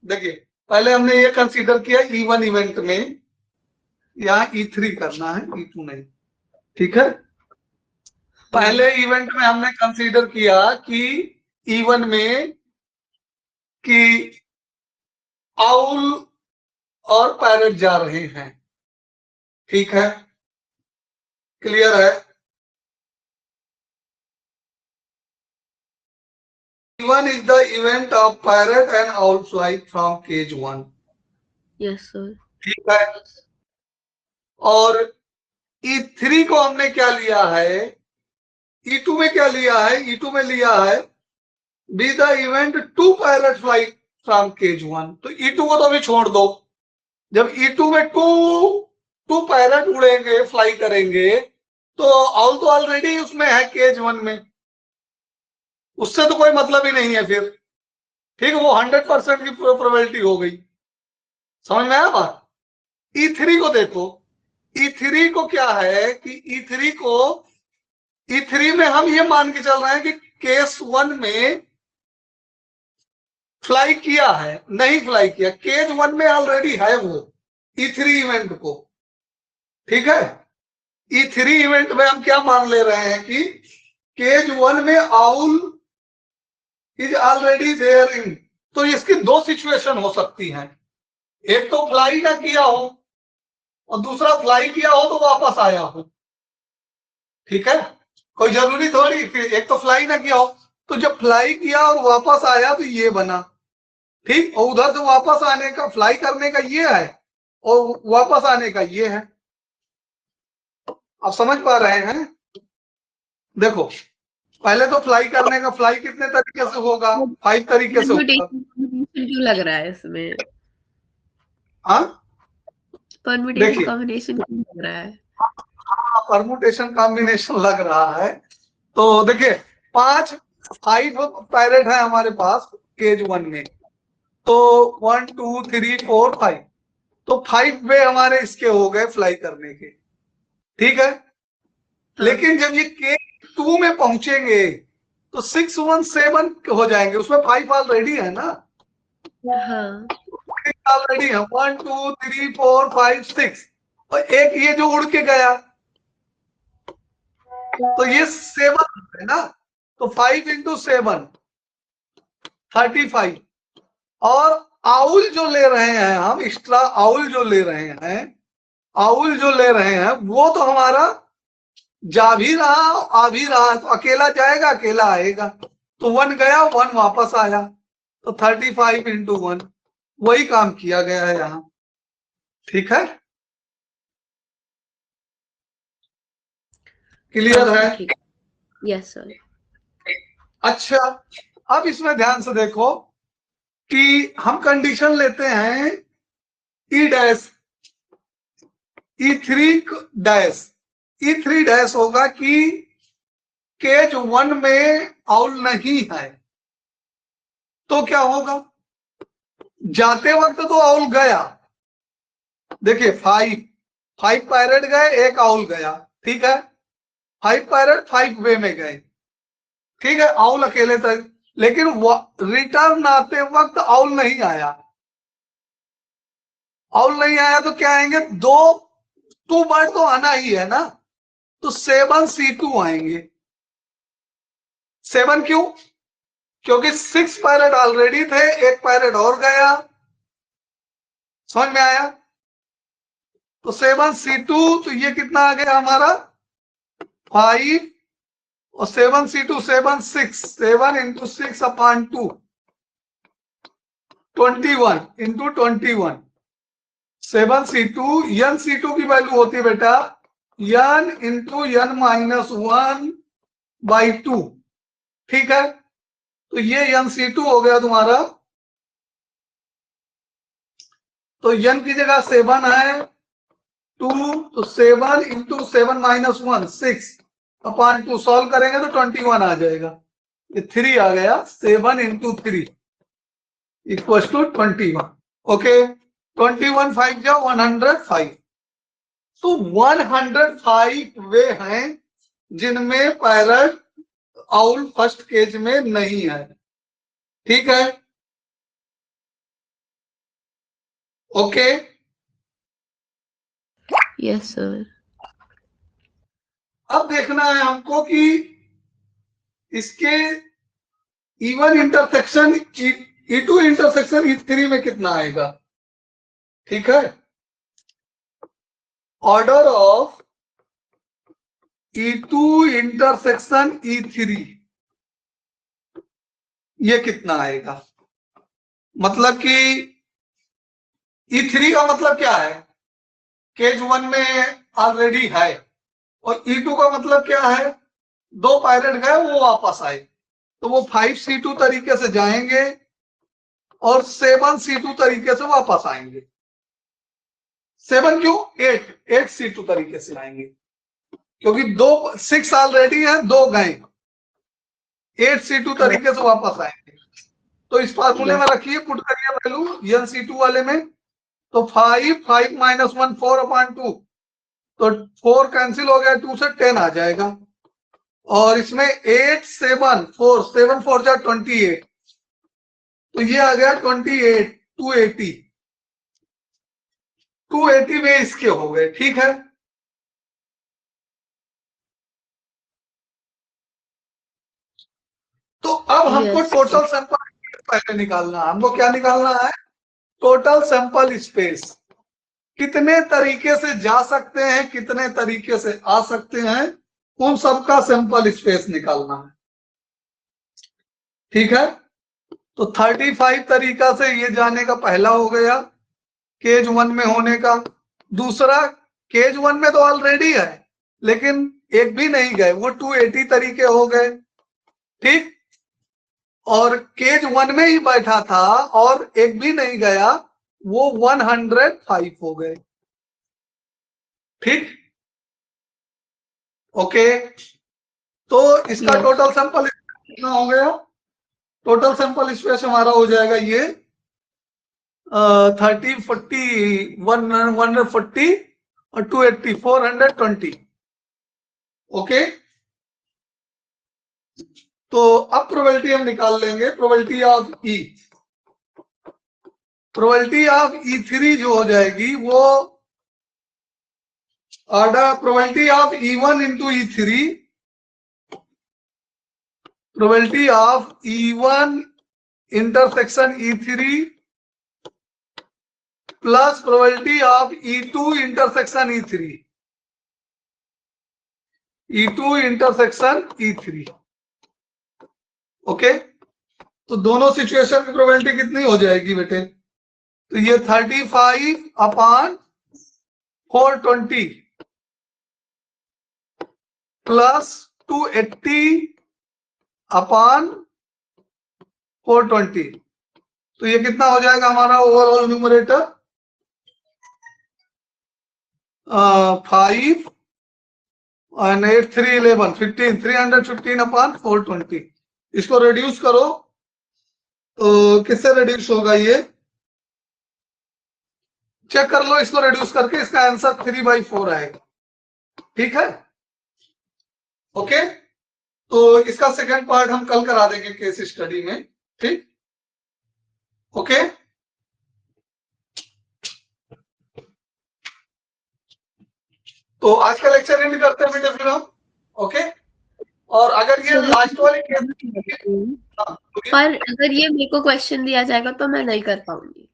देखिए पहले हमने ये कंसीडर किया E1 इवेंट में, यहाँ E3 करना है, E2 नहीं, ठीक है? पहले इवेंट में हमने कंसीडर किया कि E1 में कि आउल और पैरेट जा रहे हैं, ठीक है? क्लियर है? E1 is the event of parrot and owl flight from cage 1. Yes sir. ठीक है। और E3 को हमने क्या लिया है? E2 में क्या लिया है? E2 में लिया है be the event 2 parrot flight from cage 1। तो E2 को तो अभी छोड़ दो। जब E2 में 2 पैरेट उड़ेंगे, फ्लाई करेंगे, तो आउल तो ऑलरेडी उसमें है केज 1 में, उससे तो कोई मतलब ही नहीं है फिर, ठीक है? वो 100% की प्रोबेबिलिटी हो गई। समझ में आया बात? E3 को देखो, E3 को क्या है कि E3 में हम ये मान के चल रहे हैं कि केस 1 में फ्लाई किया है, नहीं फ्लाई किया, केज 1 में ऑलरेडी है वो E3 इवेंट को, ठीक है? E3 इवेंट में हम क्या मान ले रहे हैं कि केज 1 में owl is already there in. तो इसकी 2 सिचुएशन हो सकती हैं, एक तो फ्लाई ना किया हो और दूसरा फ्लाई किया हो तो वापस आया हो, ठीक है? कोई जरूरी थोड़ी कि एक तो फ्लाई ना किया हो। तो जब फ्लाई किया और वापस आया तो ये बना, ठीक? और उधर से वापस आने का, फ्लाई करने का ये है और वापस आने का ये है। आप समझ पा रहे हैं? देखो पहले तो फ्लाई करने का, फ्लाई कितने तरीके से होगा? 5 तरीके से होगा। क्यों लग रहा है इसमें? हाँ परम्यूटेशन कॉम्बिनेशन क्यों लग रहा है? परमुटेशन कॉम्बिनेशन लग रहा है। तो देखिए 5 पायलट है हमारे पास केज 1 में, तो 1 2 3 4 5, तो 5 वे हमारे इसके हो गए फ्लाई करने के, ठीक है। लेकिन जब ये केज 2 में पहुंचेंगे तो 6 1 7 हो जाएंगे, उसमें 5 ऑलरेडी है ना, हाँ ऑलरेडी है 1 2 3 4 5 6, और एक ये जो उड़ के गया तो ये 7 है ना, तो 5 इंटू 7 35, और आउल जो ले रहे हैं हम, एक्स्ट्रा आउल जो ले रहे हैं, आउल जो ले रहे हैं वो तो हमारा जा भी रहा आ भी रहा, तो अकेला जाएगा अकेला आएगा, तो 1 गया 1 वापस आया, तो 35 इंटू 1, वही काम किया गया है यहाँ, ठीक है, क्लियर है? Yes sir. अच्छा, अब इसमें ध्यान से देखो कि हम कंडीशन लेते हैं ई डैश ई3 डैश होगा कि केज 1 में आउल नहीं है, तो क्या होगा, जाते वक्त तो आउल गया, देखिए 5 पायलट गए, एक आउल गया, ठीक है, 5 पायलट 5 वे में गए, ठीक है, आउल अकेले तक, लेकिन रिटर्न आते वक्त आउल नहीं आया, आउल नहीं आया तो क्या आएंगे, 2 बर्ड तो आना ही है ना, तो 7 C2 आएंगे। 7 क्यों, क्योंकि 6 पायलट ऑलरेडी थे, एक पायलट और गया, समझ में आया, तो 7 C2, तो ये कितना आ गया हमारा 5, और 7 C2 7 6, 7 into 6 upon 2, 21 into 21, 7 C2, n C2 की वैल्यू होती है बेटा n into n minus 1 by 2, ठीक है, तो ये n C2 हो गया तुम्हारा, तो n की जगह 7 है 2, तो 7 इंटू 7 माइनस 1 6 अपॉन 2, सॉल्व करेंगे तो 21 आ जाएगा, ये 3 आ गया, 7 इंटू 3 इक्वल टू 21, ओके, 21 5 जा 105, तो 105 वे हैं जिनमें पैरट आउल फर्स्ट केज में नहीं है, ठीक है, ओके, यस सर। अब देखना है हमको कि इसके E1 intersection E2 intersection E3 में कितना आएगा, ठीक है, order of E2 intersection E3 ये कितना आएगा, मतलब कि E3 का मतलब क्या है, केज 1 में ऑलरेडी है, और E2 का मतलब क्या है, 2 पायलट गए वो वापस आए, तो वो 5 C2 तरीके से जाएंगे और 7 C2 तरीके से वापस आएंगे, 7 क्यों, 8 C2 तरीके से आएंगे, क्योंकि 6 ऑलरेडी है, 2 गए, 8 C2 तरीके से वापस आएंगे, तो इस फार्मूले में रखिए, पुट करिए वैल्यू n C2 वाले में, तो 5 माइनस 1 4 अपॉन 2, तो 4 कैंसिल हो गया, 2 से 10 आ जाएगा, और इसमें 8 7 4 7 4 जा 28, तो ये आ गया 28 280 में इसके हो गए, ठीक है, तो अब हमको टोटल सैंपल पहले निकालना है, हमको क्या निकालना है, टोटल सैंपल स्पेस, कितने तरीके से जा सकते हैं, कितने तरीके से आ सकते हैं, उन सबका सैंपल स्पेस निकालना है, ठीक है, तो 35 तरीका से ये जाने का पहला हो गया केज 1 में होने का, दूसरा केज 1 में तो ऑलरेडी है लेकिन एक भी नहीं गए, वो 280 तरीके हो गए, ठीक, और केज 1 में ही बैठा था और एक भी नहीं गया, वो 105 हो गए, ठीक, ओके, तो इसका Yes. टोटल सैंपल कितना हो गया? टोटल सैंपल स्पेस हमारा हो जाएगा ये 30, 40, 140 और 280, 420। ओके, तो अब प्रोबेबिलिटी हम निकाल लेंगे। Probability of E, probability of E3 जो हो जाएगी वो order probability of E1 into E3, probability of E1 intersection E3 plus probability of E2 intersection E3, E2 intersection E3। Okay, तो दोनों सिचुएशन की प्रोबेबिलिटी कितनी हो जाएगी बेटे? तो ये 35 अपॉन 420 प्लस 280 अपॉन 420, तो ये कितना हो जाएगा हमारा ओवरऑल न्यूमरेटर? 5 and 8, 3, 11, 15, 315 upon 420। इसको रिड्यूस करो तो किससे रिड्यूस होगा? ये चेक कर लो इसको रिड्यूस करके, इसका आंसर 3/4 आएगा। ठीक है, ओके, तो इसका सेकंड पार्ट हम कल करा देंगे केस स्टडी में। ठीक, ओके, तो आज का लेक्चर एंड करते हैं बेटे फिर हम। ओके, और अगर ये लास्ट वाली केस, पर अगर ये मेरे को क्वेश्चन दिया जाएगा तो मैं नहीं कर पाऊंगी।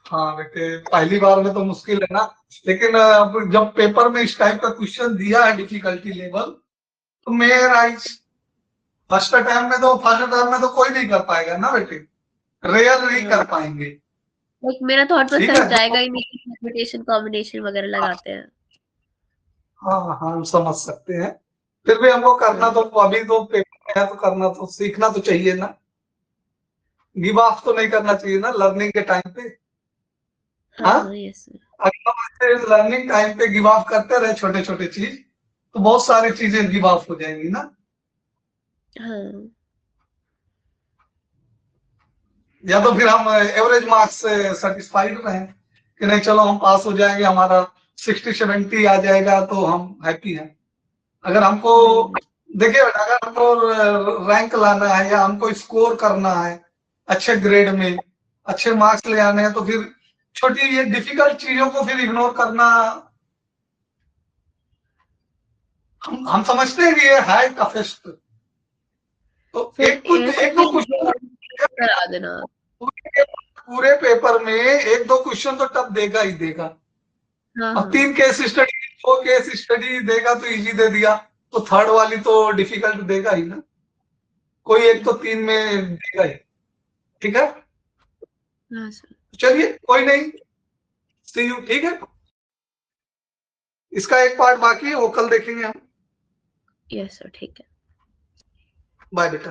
हाँ बेटे, पहली बार में तो मुश्किल है ना, लेकिन जब पेपर में इस टाइप का क्वेश्चन दिया है डिफिकल्टी लेवल, तो मेरा फर्स्ट टाइम में तो कोई नहीं कर पाएगा ना बेटे, रेयर नहीं कर पाएंगे। लाइक मेरा थॉट ठीक प्रोसेस है, जाएगा ही नहीं, परम्यूटेशन कॉम्बिनेशन वगैरह लगाते हैं। हाँ हाँ, हम समझ सकते हैं, फिर भी हमको करना तो अभी तो पेपर में है, तो करना तो सीखना तो चाहिए ना, गिव ऑफ तो नहीं करना चाहिए ना लर्निंग के टाइम पे। हाँ, यस सर। अगर हम लर्निंग टाइम पे गिव ऑफ करते रहे छोटे छोटे चीज, तो बहुत सारी चीजें गिव ऑफ हो जाएंगी ना। हाँ, या तो फिर हम एवरेज मार्क्स से सेटिस्फाइड रहें कि नहीं चलो हम पास हो जाएंगे, हमारा 60-70 आ जाएगा तो हम हैप्पी हैं। अगर हमको देखिए, अगर हमको रैंक लाना है या हमको स्कोर करना है अच्छे ग्रेड में, अच्छे मार्क्स ले आने हैं, तो फिर छोटी ये डिफिकल्ट चीजों को फिर इग्नोर करना, हम समझते हैं कि ये है टफेस्ट, तो एक दो क्वेश्चन करा देना। पूरे पेपर में एक दो क्वेश्चन तो टफ देगा ही देगा। अब 3 केस स्टडी, 2 केस स्टडी देगा तो इजी दे दिया, तो थर्ड वाली तो डिफिकल्ट देगा ही ना, कोई एक तो 3 में देगा ही। ठीक है, हाँ सर। चलिए कोई नहीं, सी यू। ठीक है, इसका एक पार्ट बाकी है, वो कल देखेंगे हम। यस सर, ठीक है। बाय बेटा।